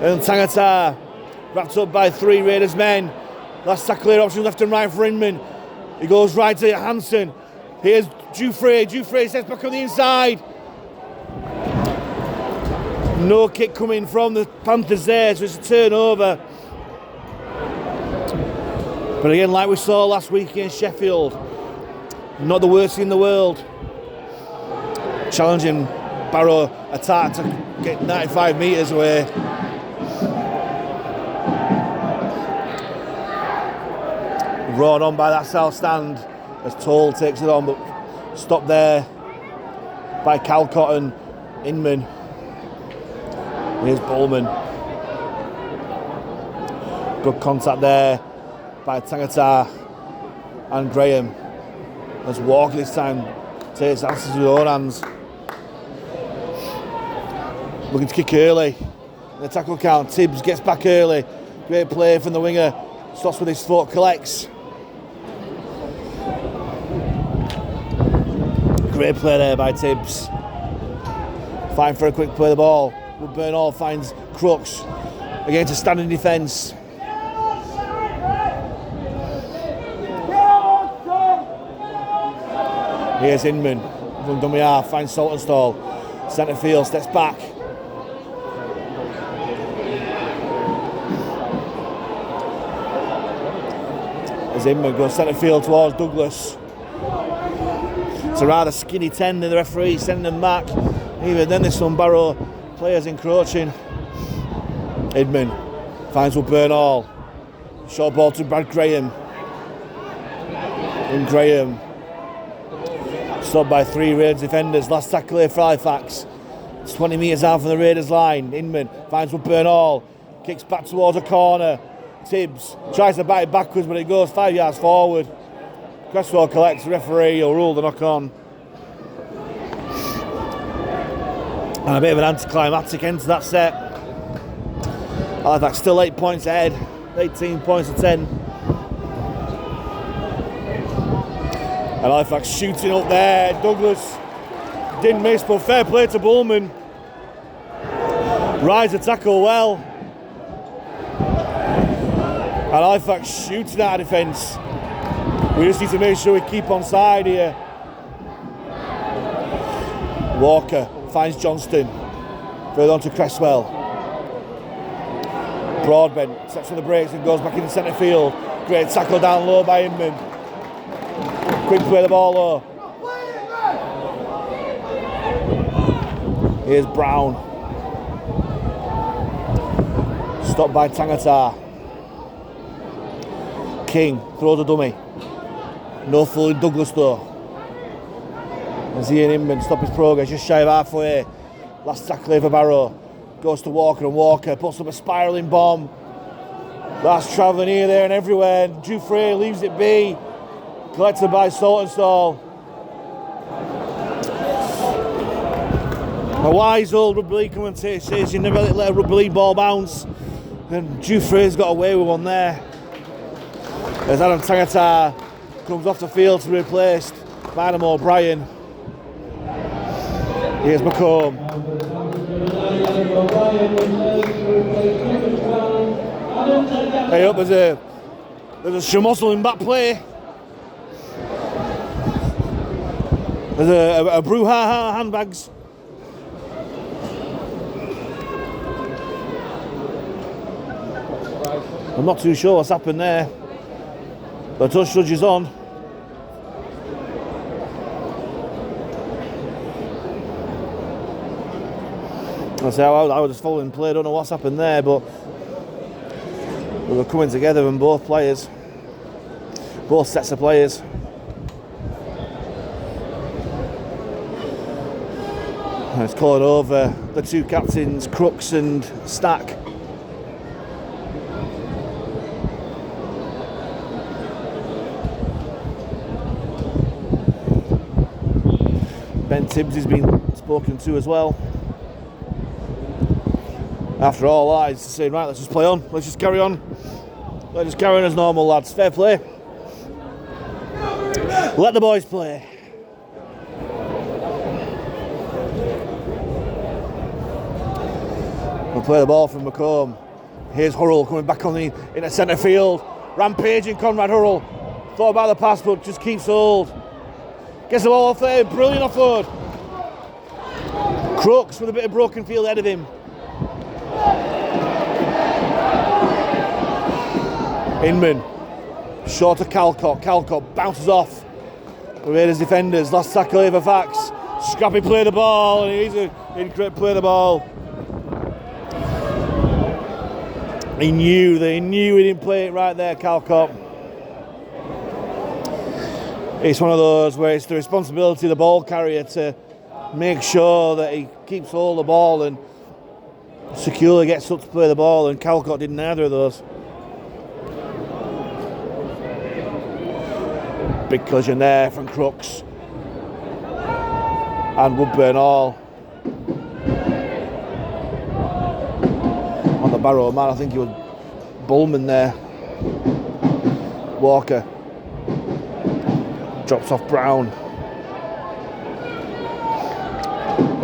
And Tangata wrapped up by 3 Raiders men. Last tackle here, option left and right for Inman. He goes right to Hansen. Here's Dufresne. Dufresne sets back on the inside. No kick coming from the Panthers there, so it's a turnover. But again, like we saw last week against Sheffield, not the worst in the world. Challenging Barrow attack to get 95 metres away. Brought on by that south stand as Toll takes it on, but stopped there by Calcott and Inman. Here's Bowman. Good contact there by Tangata and Graham. As Walker this time takes answers with his own hands. Looking to kick early. In the tackle count, Tibbs gets back early. Great play from the winger. Stops with his foot, collects. Great play there by Tibbs. Fine for a quick play of the ball. Woodburn Hall finds Crooks. Again to stand in defence. Here's Inman. From dummy half, finds Saltonstall. Centre field, steps back. Inman goes centre field towards Douglas. It's a rather skinny 10 in the referee, sending them back. Even then there's some Barrow players encroaching. Inman finds Woodburn Hall. Short ball to Brad Graham. And Graham stopped by 3 Raiders defenders. Last tackle here for Halifax. It's 20 metres out from the Raiders line. Inman finds Woodburn Hall. Kicks back towards a corner. Tibbs tries to bat it backwards, but it goes 5 yards forward. Cresswell collects. The referee will rule the knock on. And a bit of an anticlimactic end to that set. Halifax still 8 points ahead. 18 points to 10. And Halifax shooting up there. Douglas didn't miss, but fair play to Bullman. Rides the tackle well. And Halifax shooting out of defence. We just need to make sure we keep on side here. Walker finds Johnston. Further on to Cresswell. Broadbent steps on the brakes and goes back into centre field. Great tackle down low by Inman. Quick play the ball low. Here's Brown. Stopped by Tangata. King throws a dummy. No fooling Douglas though. As Ian Inman stop his progress just shy of halfway. Last tackle here for Barrow. Goes to Walker and Walker puts up a spiralling bomb. That's travelling here, there and everywhere. Dufresne leaves it be. Collected by Saltonstall. A wise old rugby league commentator says you never let a rugby league ball bounce. And Dufresne's got away with one there. As Adam Tangata comes off the field to be replaced by Adam O'Brien. Here's McComb. Hey up, there's a Shamozzle in back play. There's a brouhaha handbags. I'm not too sure what's happened there. The touch judge is on. I say I was just following play. I don't know what's happened there, but we were coming together and both sets of players. And it's called over the 2 captains, Crooks and Stack. Ben Tibbs has been spoken to as well. After all that, he's saying, right, let's just play on. Let's just carry on. Let's just carry on as normal, lads. Fair play. Let the boys play. We'll play the ball from McComb. Here's Hurrell coming back on into centre field. Rampaging Conrad Hurrell. Thought about the pass, but just keeps hold. Gets the ball off there. Brilliant offload. Crooks with a bit of broken field ahead of him. Inman, short of Calcott. Calcott bounces off the Raiders defenders. Last tackle here for Fax. Scrappy play the ball, and he's an incorrect play the ball. They knew he didn't play it right there, Calcott. It's one of those where it's the responsibility of the ball carrier to make sure that he keeps hold of the ball and securely gets up to play the ball, and Calcott didn't either of those. Big collision there from Crooks and Woodburn Hall. On the Barrow man, I think he was Bullman there. Walker drops off Brown.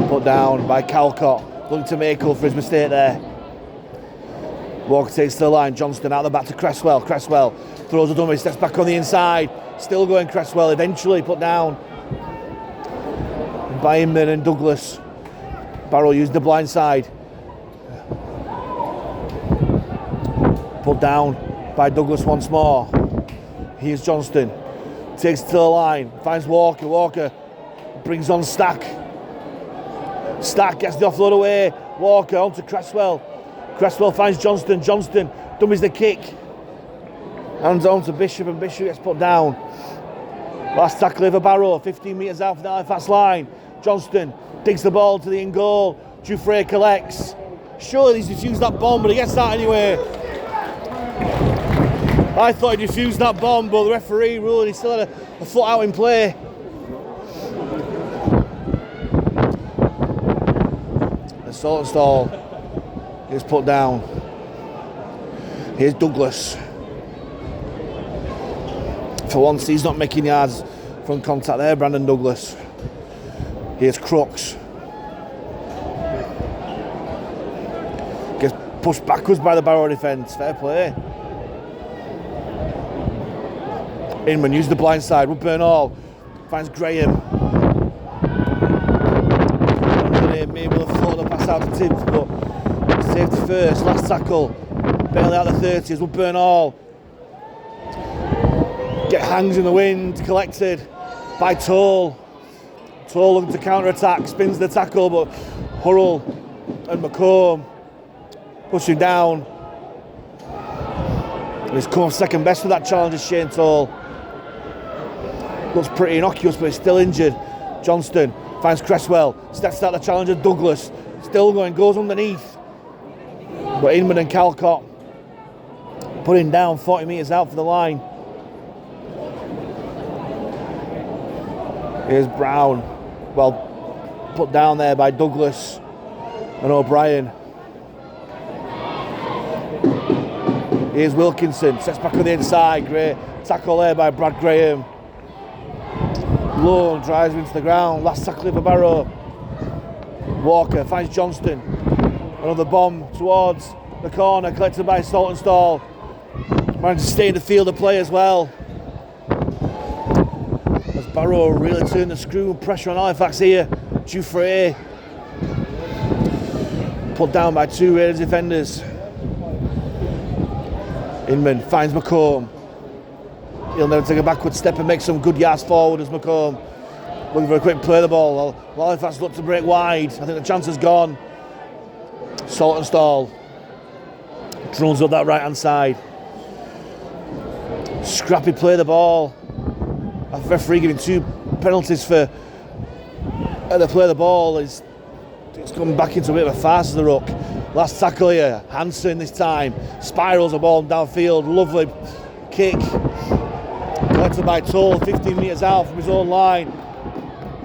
Put down by Calcott. Looking to make up for his mistake there. Walker takes to the line. Johnston out the back to Cresswell. Cresswell throws a dummy, steps back on the inside. Still going Cresswell, eventually put down by Inman and Douglas. Barrow used the blind side. Put down by Douglas once more. Here's Johnston. Takes it to the line. Finds Walker. Walker brings on Stack. Stack gets the offload away. Walker onto Cresswell. Cresswell finds Johnston. Johnston dummies the kick. Hands on to Bishop, and Bishop gets put down. Last tackle over Barrow. 15 metres out from the Halifax line. Johnston digs the ball to the in goal. Dufresne collects. Surely he's defused that bomb, but he gets that anyway. I thought he defused that bomb, but the referee ruled he still had a foot out in play. The Saltonstall is put down. Here's Douglas. For once, he's not making yards from contact there, Brandon Douglas. Here's Crooks. Gets pushed backwards by the Barrow defence. Fair play. Inman uses the blind side. Woodburn Hall finds Graham. Maybe will have floated the pass out to Tibbs, but safety first. Last tackle. Barely out the 30s. Woodburn Hall. Hangs in the wind. Collected by Toll. Toll looking to counter-attack. Spins the tackle, but Hurrell and McComb pushing down. And he's come off second best for that challenge is Shane Toll. Looks pretty innocuous, but he's still injured. Johnston finds Cresswell, steps out the challenger. Douglas still going, goes underneath. But Inman and Calcott putting down 40 metres out for the line. Here's Brown, well put down there by Douglas and O'Brien. Here's Wilkinson, sets back on the inside. Great tackle there by Brad Graham. Low drives him into the ground. Last tackle for Barrow. Walker finds Johnston. Another bomb towards the corner, collected by Saltonstall. Managed to stay in the field of play as well. As Barrow really turned the screw and pressure on Halifax here. Dufresne put down by two Raiders defenders. Inman finds McComb. He'll never take a backward step and make some good yards forward as McComb looking for a quick play of the ball. Well, Halifax look to break wide. I think the chance is gone. Saltonstall drones up that right hand side. Scrappy play of the ball. A referee giving two penalties for the play of the ball. It's come back into a bit of a farce as the ruck. Last tackle here, Hansen this time. Spirals the ball downfield. Lovely kick. Collected by Toll, 15 metres out from his own line.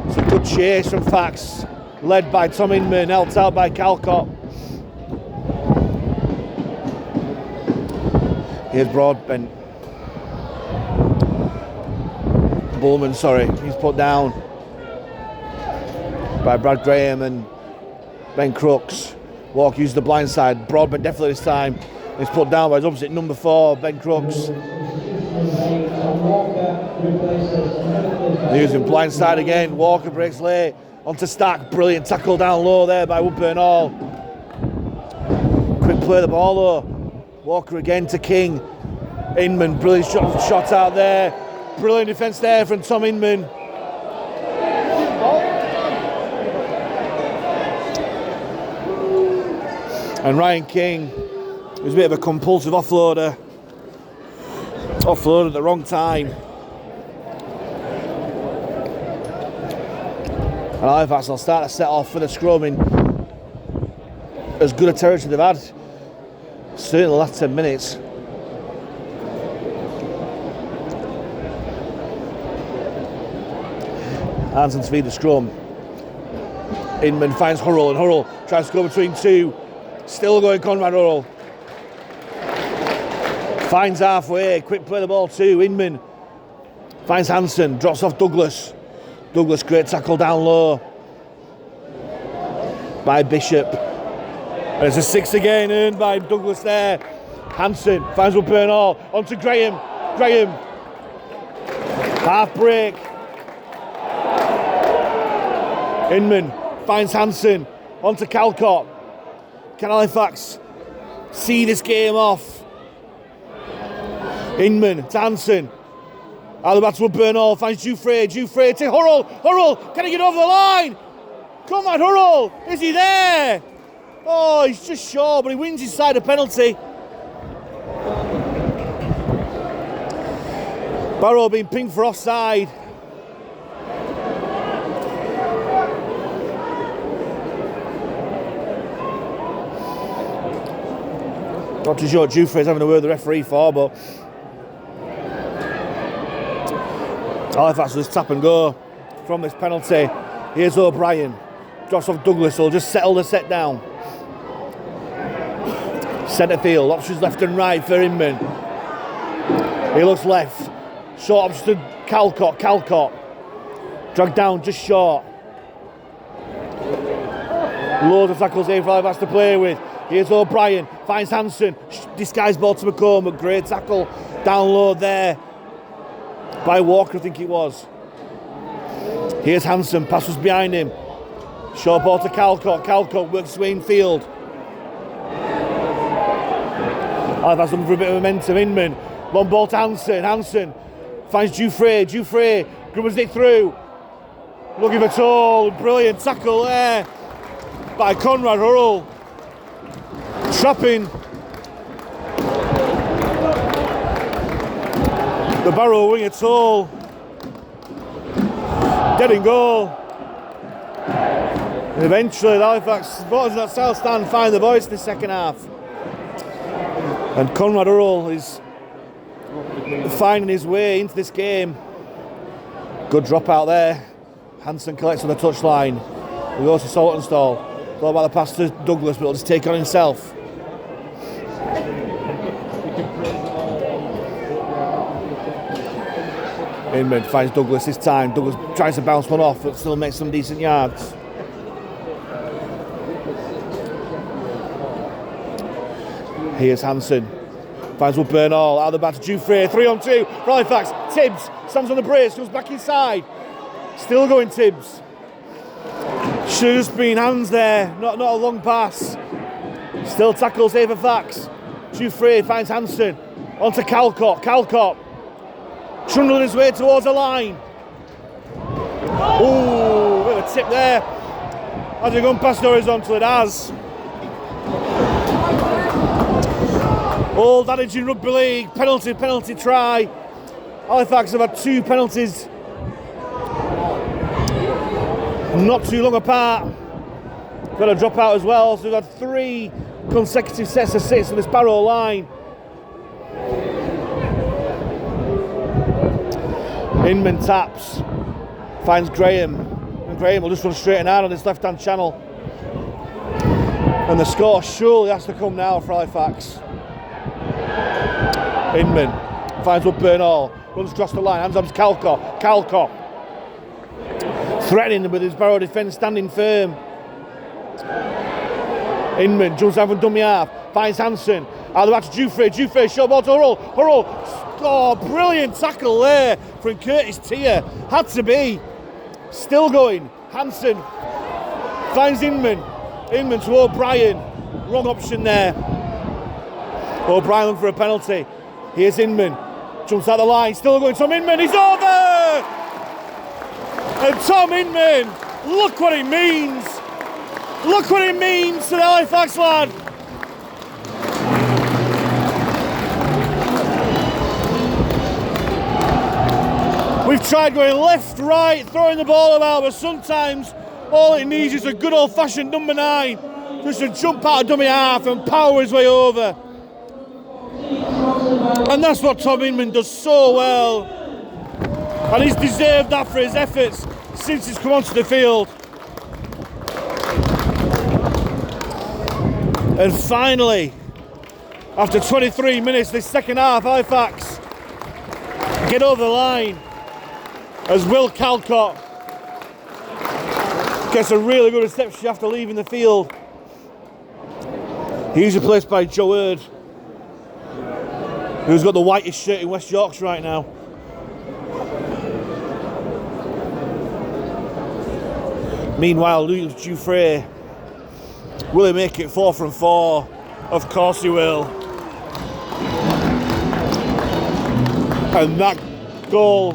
It's a good chase from Fax. Led by Tom Inman, helped out by Calcott. Here's Broadbent. Bullman, he's put down by Brad Graham and Ben Crooks. Walker used the blind side. Broadbent definitely this time. He's put down by his opposite number 4, Ben Crooks. Using blind side again. Walker breaks late onto Stack. Brilliant tackle down low there by Woodburn Hall. Quick play of the ball though. Walker again to King. Inman, brilliant shot out there. Brilliant defence there from Tom Inman. And Ryan King was a bit of a compulsive offloader. Offloaded at the wrong time. And Halifax will start to set off for the scrum in as good a territory they've had. Certainly the last 10 minutes. Hansen to feed the scrum. Inman finds Hurrell, and Hurrell tries to go between two. Still going Conrad Hurrell. Finds halfway, quick play the ball too. Inman finds Hansen, drops off Douglas. Douglas, great tackle down low by Bishop. And it's a 6 again, earned by Douglas there. Hansen finds Woodburn Hall, onto Graham. Graham, half break. Inman finds Hansen, onto Calcott. Can Halifax see this game off? Inman to Hansen. Out the back to Bernal, finds Dufresne to Hurrell, can he get over the line? Come on, Hurrell, is he there? Oh, he's just short, but he wins his side a penalty. Barrow being pinged for offside. Not too sure what Dufresne's having a word with the referee for, but Halifax will just tap and go from this penalty. Here's O'Brien. Drops off Douglas, will just settle the set down. Centre field, options left and right for Inman. He looks left. Short option to Calcott. Dragged down just short. Loads of tackles here for Halifax to play with. Here's O'Brien, finds Hansen. Disguised ball to McCormack. Great tackle down low there by Walker, I think it was. Here's Hansen, passes behind him. Short ball to Calcott works his way in field. Halifax looking for a bit of momentum. Inman, long ball to Hansen finds Dufresne grubbers it through. Looking for Toll, brilliant tackle there by Conrad Hurrell. Trapping the Barrow winger Toll. Dead in goal. And eventually the Halifax supporters in that south stand find the voice in the second half. And Conrad Hurrell is finding his way into this game. Good drop out there. Hansen collects on the touchline. We go to Saltonstall. Thought about the pass to Douglas, but he'll just take it on himself. Inman finds Douglas this time. Douglas tries to bounce one off, but still makes some decent yards. Here's Hansen. Finds Wood Bernal, out of the back to Dufresne, 3-on-2 for Halifax. Tibbs stands on the brace, goes back inside. Still going Tibbs. Should have just been hands there, not a long pass. Still tackles here for Fax. Dufresne finds Hansen. Onto Calcott. Trundling his way towards the line. Ooh, bit of a tip there. Has it gone past the horizontal? It has. Old adage in rugby league, penalty try. Halifax have had 2 penalties not too long apart. Got a drop out as well, so we've had 3 consecutive sets of 6 on this Barrow line. Inman taps, finds Graham, and Graham will just run straight and hard on his left-hand channel. And the score surely has to come now for Halifax. Inman finds Wood Bernal, runs across the line, hands up to Calcott. Threatening with his Barrow defence standing firm. Inman jumps out from dummy half, finds Hansen. Out the back to Dufresne, short ball to Hurrell. Oh, brilliant tackle there from Curtis Tier. Had to be. Still going. Hansen finds Inman to O'Brien. Wrong option there. O'Brien looking for a penalty. Here's Inman. Jumps out the line. Still going. Tom Inman. He's over! And Tom Inman, look what it means. Look what it means to the Halifax lad. We've tried going left, right, throwing the ball about, but sometimes all it needs is a good old-fashioned number 9 just to jump out of dummy half and power his way over. And that's what Tom Inman does so well. And he's deserved that for his efforts since he's come onto the field. And finally, after 23 minutes, this second half, Halifax get over the line as Will Calcott gets a really good reception after leaving the field. He's replaced by Joe Hurd, who's got the whitest shirt in West Yorkshire right now. Meanwhile, Louis Dufresne, will he make it 4 from 4? Of course he will. And that goal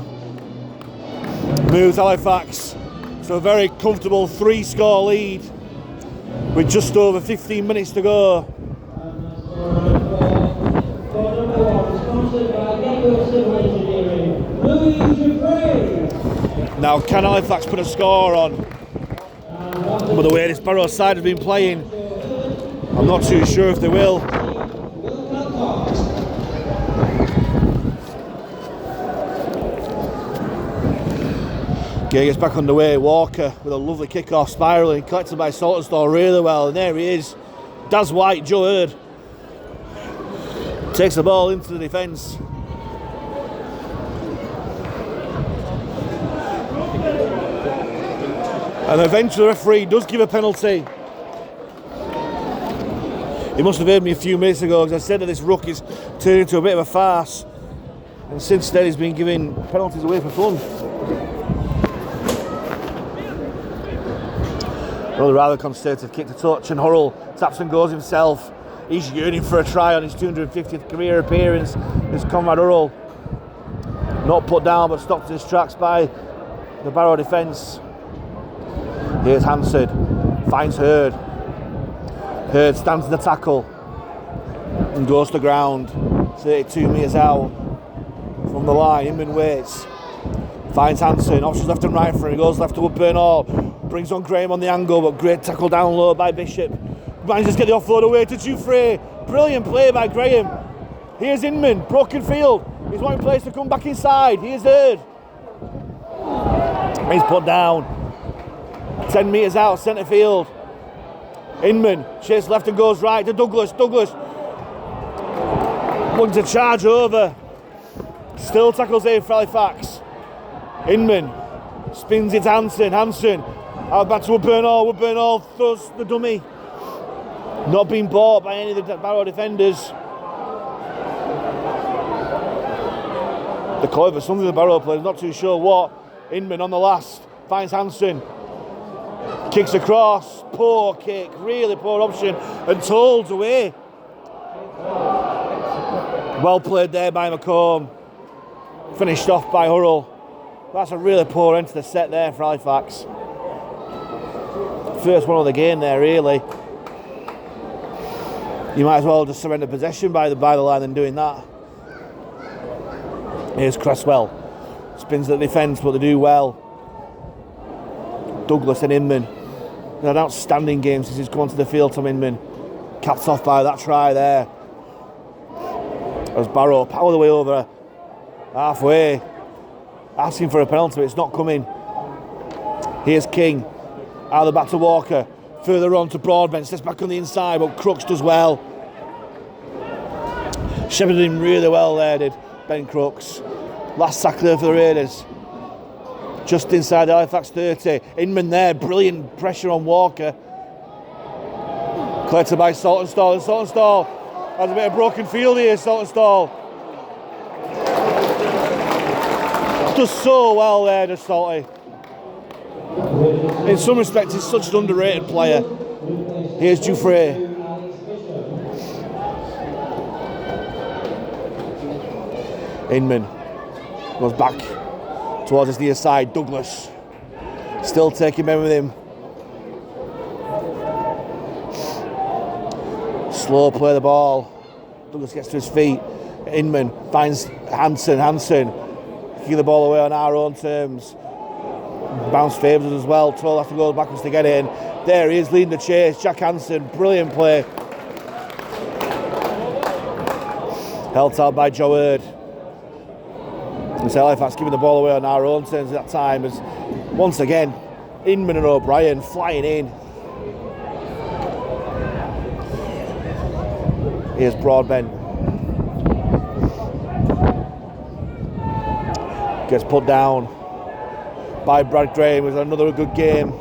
moves Halifax to a very comfortable 3-score lead with just over 15 minutes to go. Now, can Halifax put a score on? But the way this Barrow side has been playing, I'm not too sure if they will. Game gets back underway. Walker with a lovely kick-off, spiralling, collected by Saltonstall really well, and there he is. Daz White, Joe Hurd takes the ball into the defence. And eventually the referee does give a penalty. He must have heard me a few minutes ago because I said that this ruck is turning into a bit of a farce. And since then he's been giving penalties away for fun. Another rather conservative kick to touch, and Hurrell taps and goes himself. He's yearning for a try on his 250th career appearance. This Conrad Hurrell, not put down but stopped in his tracks by the Barrow defence. Here's Hansard, finds Hurd. Hurd stands in the tackle and goes to ground, 32 metres out from the line. Inman waits, finds Hanson, options left and right for him. He goes left to Woodburn Hall, brings on Graham on the angle, but great tackle down low by Bishop. Manages to get the offload away to Dufresne. Brilliant play by Graham. Here's Inman, broken field. He's wanting players to come back inside. Here's Hurd. He's put down. 10 metres out, centre field. Inman, chase left and goes right to Douglas. Douglas wants to charge over. Still tackles in for Halifax. Inman spins it to Hanson. Hanson out back to Woodburn Hall. Woodburn Hall throws the dummy. Not being bought by any of the Barrow defenders. The calling for something the Barrow players, not too sure what. Inman on the last, finds Hanson. Kicks across, poor kick, really poor option, and Tolls away. Well played there by McComb. Finished off by Hurrell. That's a really poor end to the set there for Halifax. First one of the game there, really. You might as well just surrender possession by the line than doing that. Here's Cresswell. Spins the defence, but they do well. Douglas and Inman. An outstanding game since he's come onto the field, Tom Inman. Capped off by that try there. As Barrow power the way over halfway. Asking for a penalty, but it's not coming. Here's King. Out of the back to Walker. Further on to Broadbent. Steps back on the inside, but Crooks does well. Shepherded him really well there, did Ben Crooks. Last sack there for the Raiders. Just inside the Halifax 30. Inman there, brilliant pressure on Walker. Collected by Saltonstall, and Saltonstall has a bit of broken field here, Saltonstall. Does so well there, does Salty. In some respects, he's such an underrated player. Here's Dufresne. Inman goes back towards his near side. Douglas still taking men with him. Slow play the ball. Douglas gets to his feet. Inman finds Hanson. Hanson kicking the ball away on our own terms. Bounce favours us as well. Troll has to go backwards to get in. There he is leading the chase. Jack Hanson, brilliant play. Held out by Joe Hurd. It's Halifax giving the ball away on our own terms at that time, as once again Inman and O'Brien flying in. Here's Broadbent. Gets put down by Brad Graham. It was another good game.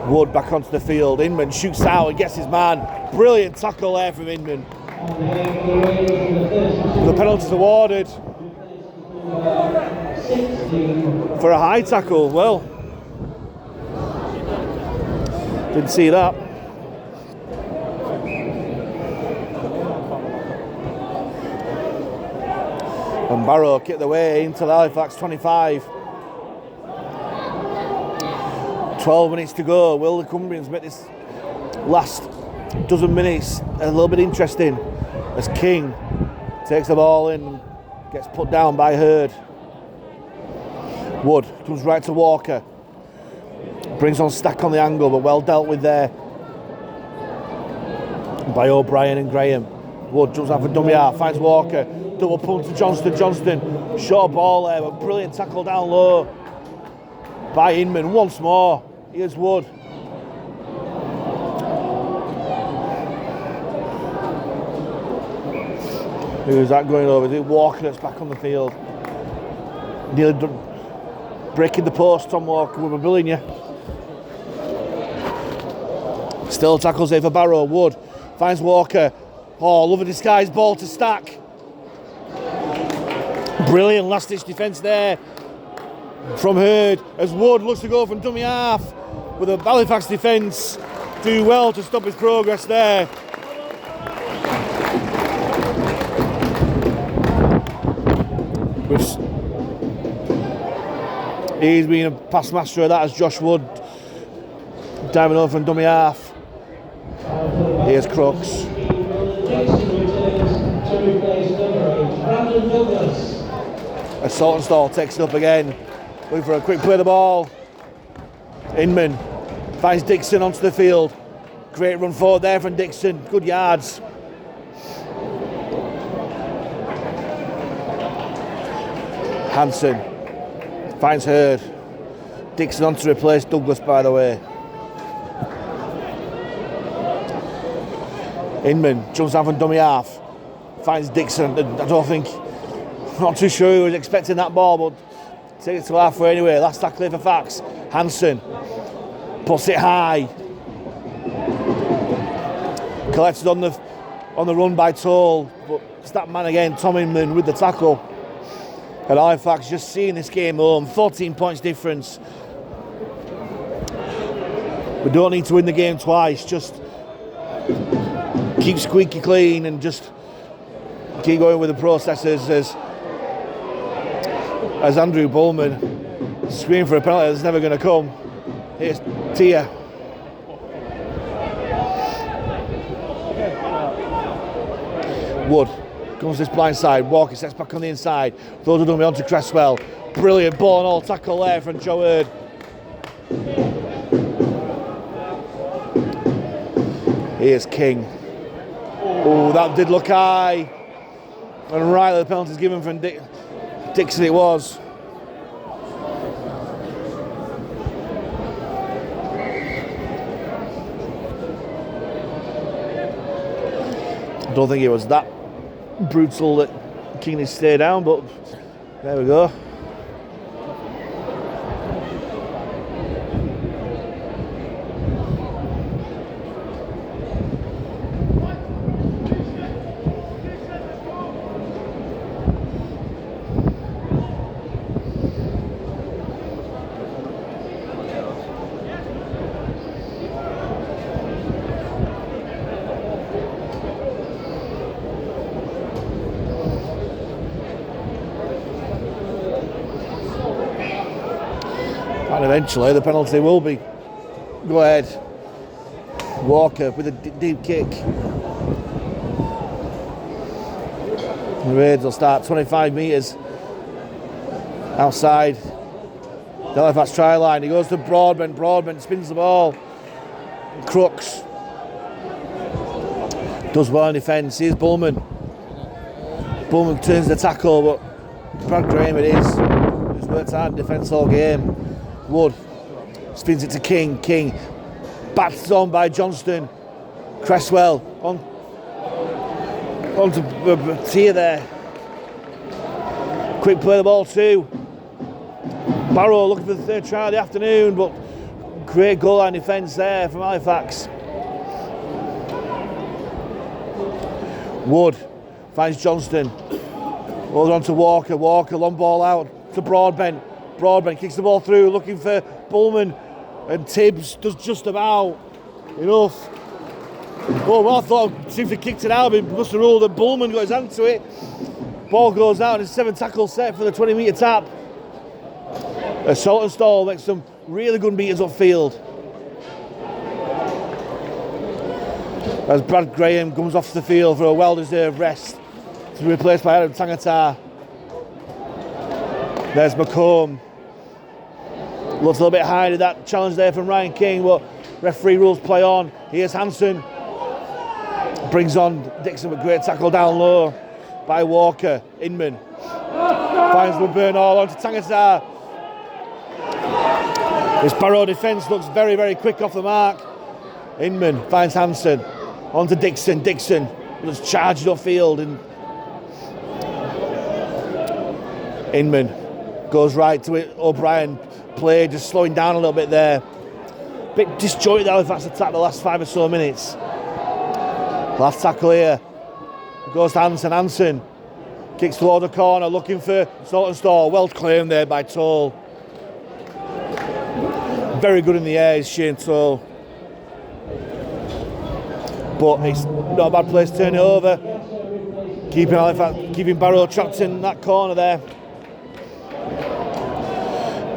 Wood back onto the field. Inman shoots out and gets his man. Brilliant tackle there from Inman. The penalty's awarded for a high tackle. Well, didn't see that. And Barrow kicked the way into the Halifax 25. 12 minutes to go. Will the Cumbrians make this last dozen minutes a little bit interesting as King takes the ball in and gets put down by Hurd. Wood comes right to Walker. Brings on Stack on the angle, but well dealt with there by O'Brien and Graham. Wood jumps out for dummy half, finds Walker. Double punt to Johnston. Johnston, short ball there, but brilliant tackle down low by Inman once more. Here's Wood. Who's that going over? Is it Walker that's back on the field? Nearly breaking the post, Tom Walker, with a billion you. Still tackles here for Barrow. Wood finds Walker. Oh, love a disguised ball to Stack. Brilliant last-ditch defence there from Hurd as Wood looks to go from dummy half, with a Halifax defence do well to stop his progress there. He's been a pass master of that as Josh Wood diving over from dummy half. Here's Crooks. Assault and Stall takes it up again. Looking for a quick play of the ball. Inman finds Dixon onto the field. Great run forward there from Dixon. Good yards. Hansen finds Hurd. Dixon on to replace Douglas, by the way. Inman jumps down from dummy half. Finds Dixon. Not too sure who was expecting that ball, but take it to halfway anyway. Last tackle for Fax. Hansen puts it high. Collected on the run by Toll, but it's that man again, Tom Inman, with the tackle. And Halifax just seeing this game home. 14 points difference. We don't need to win the game twice. Just keep squeaky clean and just keep going with the processes as Andrew Bullman screaming for a penalty that's never going to come. Here's Tia. Wood comes this blind side. Walker sets back on the inside. Throws a dummy onto Cresswell. Brilliant ball and all tackle there from Joe Hurd. Here's King. Oh, that did look high. And rightly the penalty's given from Dixon it was. I don't think it was that brutal that King needs to stay down, but there we go. And eventually the penalty will be. Go ahead. Walker with a deep kick. The Raiders will start 25 metres outside the Halifax try line. He goes to Broadbent. Broadbent spins the ball. Crooks does well in defence. Here's Bullman. Bullman turns the tackle, but Brad Graham it is. He's worked hard in defence all game. Wood spins it to King. King bats on by Johnston. Cresswell on to Tia there. Quick play the ball too. Barrow looking for the third try of the afternoon, but great goal line defence there from Halifax. Wood finds Johnston. Goes on to Walker. Walker long ball out to Broadbent. Broadbent kicks the ball through, looking for Bullman, and Tibbs does just about enough. Oh, well, I thought he seemed to have kicked it out, but he must have ruled that Bullman got his hand to it. Ball goes out and it's 7 tackle set for the 20-metre tap. Saltonstall makes some really good meters upfield. As Brad Graham comes off the field for a well-deserved rest to be replaced by Adam Tangata. There's McComb. Looks a little bit high to that challenge there from Ryan King, but referee rules play on. Here's Hansen. Brings on Dixon with great tackle down low by Walker. Inman finds Woodburn all onto Tangata. This Barrow defence looks very, very quick off the mark. Inman finds Hansen. On to Dixon. Dixon was charged upfield and Inman goes right to it. O'Brien play just slowing down a little bit there. Bit disjointed Halifax attack the last 5 or so minutes. Last tackle here. Goes to Hansen. Hansen kicks towards the corner looking for Saltonstall. Well claimed there by Toll. Very good in the air is Shane Toll. But it's not a bad place to turn it over. Keeping Barrow trapped in that corner there.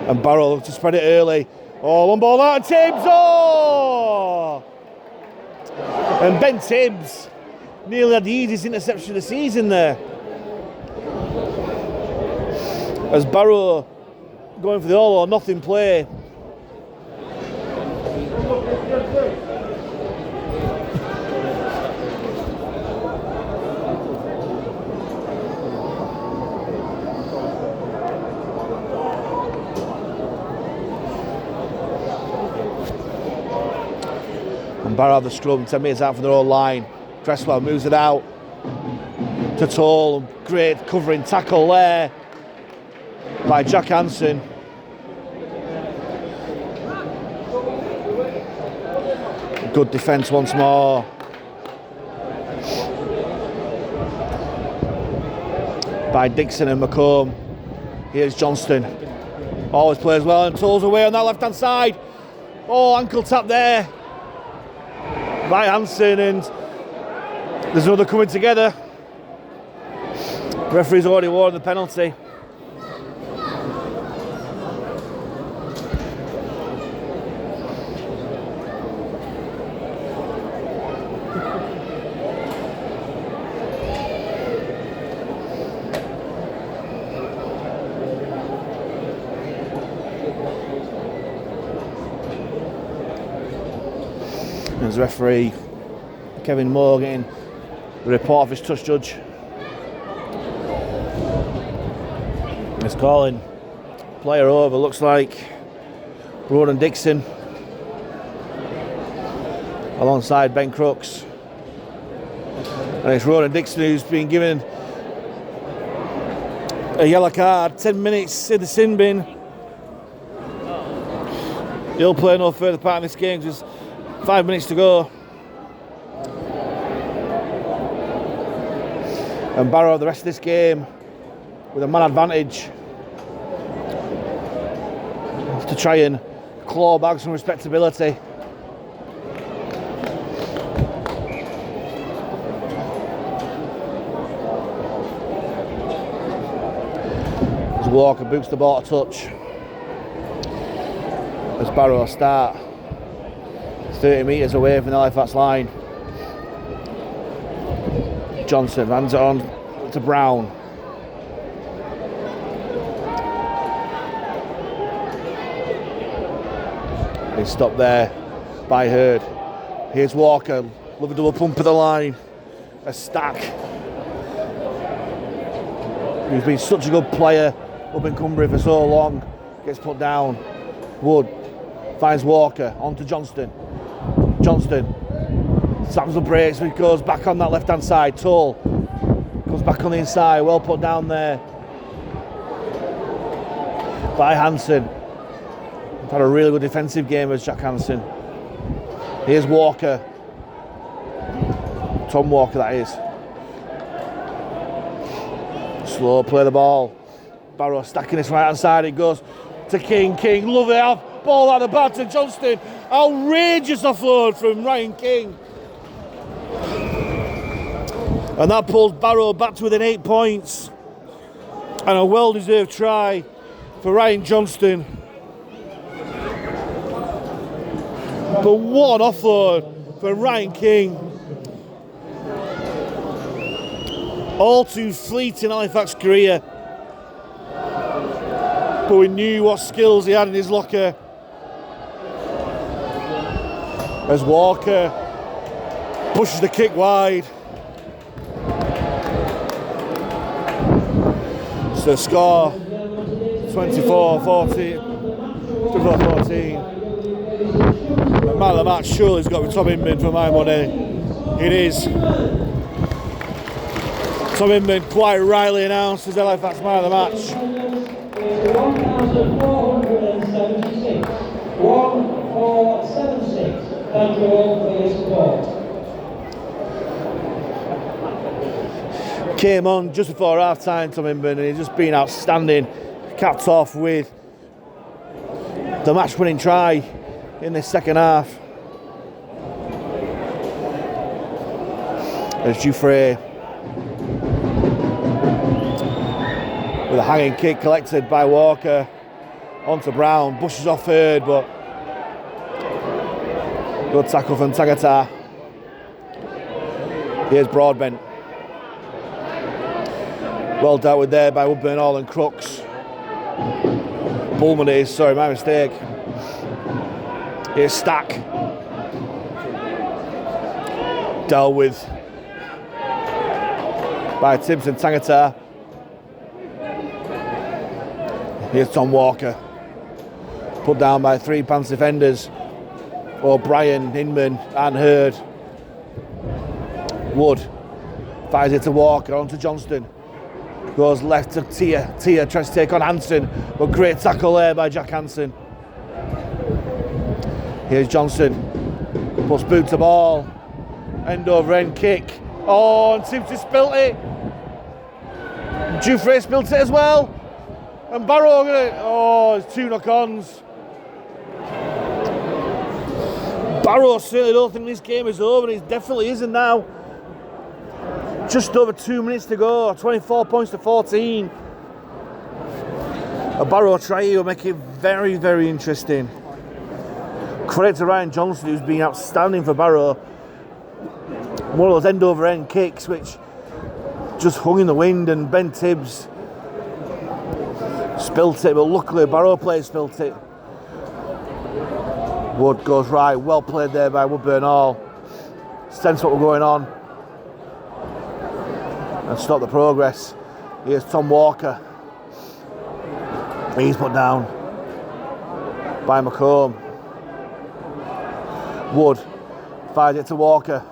And Barrow looks to spread it early. Oh, one ball out and Tibbs. Oh! And Ben Tibbs nearly had the easiest interception of the season there. As Barrow going for the all or nothing play. And Barrow have the scrum, 10 metres out from their own line. Cresswell moves it out to Toll. Great covering tackle there by Jack Hansen. Good defence once more. By Dixon and McComb. Here's Johnston. Always plays well and Toll's away on that left-hand side. Oh, ankle tap there by Hansen, and there's another coming together. Referee's already awarded the penalty. As referee Kevin Moore getting the report of his touch judge. He's calling player over, looks like Ronan Dixon alongside Ben Crooks. And it's Ronan Dixon who's been given a yellow card, 10 minutes in the sin bin. He'll play no further part in this game, just 5 minutes to go. And Barrow the rest of this game with a man advantage to try and claw back some respectability. As Walker boots the ball a touch. As Barrow start 30 metres away from the Halifax line. Johnson hands it on to Brown. He's stopped there by Hurd. Here's Walker, love a double pump of the line. A stack. He's been such a good player up in Cumbria for so long. Gets put down. Wood finds Walker, on to Johnston. Johnston slams the brakes, he goes back on that left-hand side. Toll goes back on the inside, well put down there by Hansen. Had a really good defensive game as Jack Hansen. Here's Walker. Tom Walker, that is. Slow play the ball. Barrow stacking this right-hand side, it goes to King. King, love it. Ball out of the bat to Johnston. Outrageous offload from Ryan King. And that pulls Barrow back to within 8 points. And a well-deserved try for Ryan Johnston. But what an offload for Ryan King. All too fleet in Halifax's career. But we knew what skills he had in his locker. As Walker pushes the kick wide. So score 24-14. 24-14. The man of the match surely has got to be Tom Inman for my money. It is. Tom Inman quite rightly announced as Halifax man of the match. 1476. 1476. Thank you all for your support. Came on just before half time, Tom Inman, and he's just been outstanding. Capped off with the match winning try in the second half. As Jouffre with a hanging kick collected by Walker onto Brown, bushes off third, but good tackle from Tagata. Here's Broadbent. Well dealt with there by Woodburn Hall and Crooks. Bullman it is, sorry, my mistake. Here's Stack. Dealt with by Timpson Tagata. Here's Tom Walker. Put down by three Panthers defenders. O'Brien, Inman and Hurd. Wood fires it to Walker, onto Johnston. Goes left to Tia. Tia tries to take on Hansen, but great tackle there by Jack Hansen. Here's Johnson. Puts boot to ball. End over end kick. Oh, and Simpson spilt it. Jouffre spilt it as well. And Barrow gonna. Oh, it's two knock-ons. Barrow certainly don't think this game is over, and it definitely isn't now. Just over 2 minutes to go, 24 points to 14. A Barrow try will make it very, very interesting. Credit to Ryan Johnson, who's been outstanding for Barrow. One of those end-over-end kicks which just hung in the wind, and Ben Tibbs spilt it, but luckily Barrow player spilt it. Wood goes right, well played there by Woodburn Hall. Sense what was going on and stop the progress. Here's Tom Walker. He's put down by McComb. Wood fires it to Walker.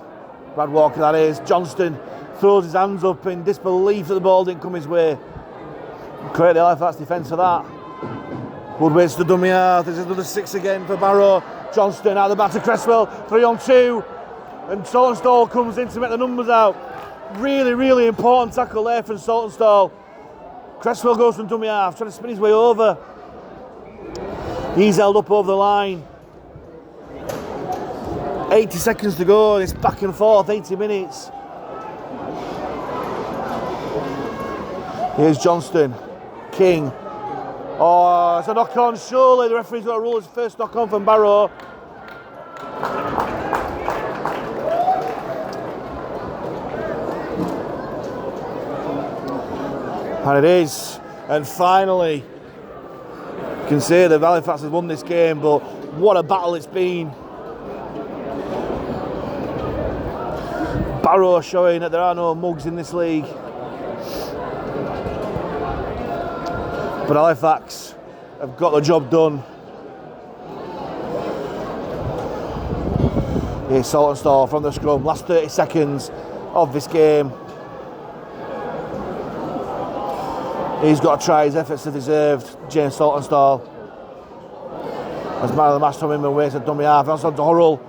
Brad Walker, that is. Johnston throws his hands up in disbelief that the ball didn't come his way. Credit the Halifax defence for that. Wood waits to dummy out. There's another six again for Barrow. Johnston out the back to Cresswell. 3-on-2. And Saltonstall comes in to make the numbers out. Really, really important tackle there from Saltonstall. Cresswell goes from dummy half, trying to spin his way over. He's held up over the line. 80 seconds to go. It's back and forth, 80 minutes. Here's Johnston. King. Oh, it's a knock-on. Surely the referee's got to rule his first knock-on from Barrow. And it is. And finally, you can say that Halifax has won this game, but what a battle it's been. Barrow showing that there are no mugs in this league. But Halifax have got the job done. Here's Saltonstall from the scrum. Last 30 seconds of this game. He's got to try his efforts to deserved. James Saltonstall. As man of the match, Tom Inman waits a dummy half. That's on to Hurrell.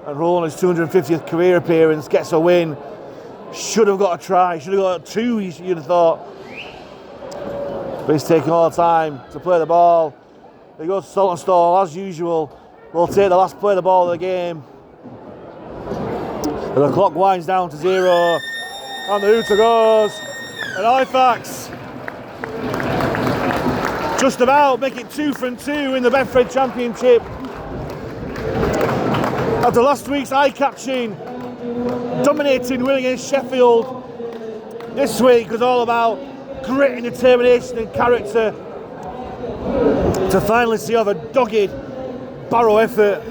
And Hurrell, his 250th career appearance, gets a win. Should have got a try. Should have got two, you'd have thought. But he's taking all the time to play the ball. He goes to Saltonstall, as usual. We'll take the last play of the ball of the game. And the clock winds down to 0. And the hooter goes. And Halifax just about make it 2 from 2 in the Betfred Championship. After last week's eye-catching, dominating win against Sheffield, this week was all about grit and determination and character to finally see off a dogged Barrow effort.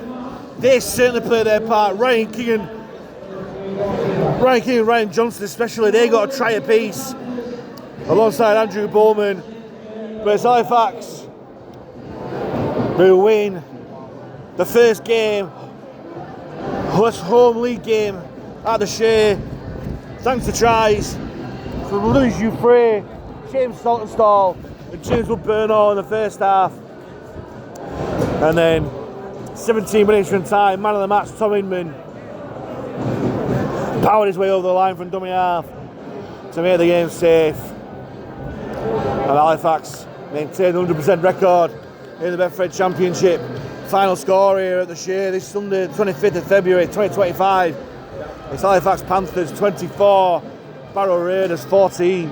They certainly played their part. Ryan King and Ryan Johnson especially, they got a try apiece alongside Andrew Bowman. But it's Halifax who win the first game, home league game at the Shay, thanks to tries from Louis Jouffre, James Saltonstall and James Woodburn-Hall in the first half. And then 17 minutes from time, man of the match Tom Inman powered his way over the line from dummy half to make the game safe. And Halifax maintained the 100% record in the Betfred Championship. Final score here at the Shay this Sunday, 25th of February 2025. It's Halifax Panthers 24, Barrow Raiders 14.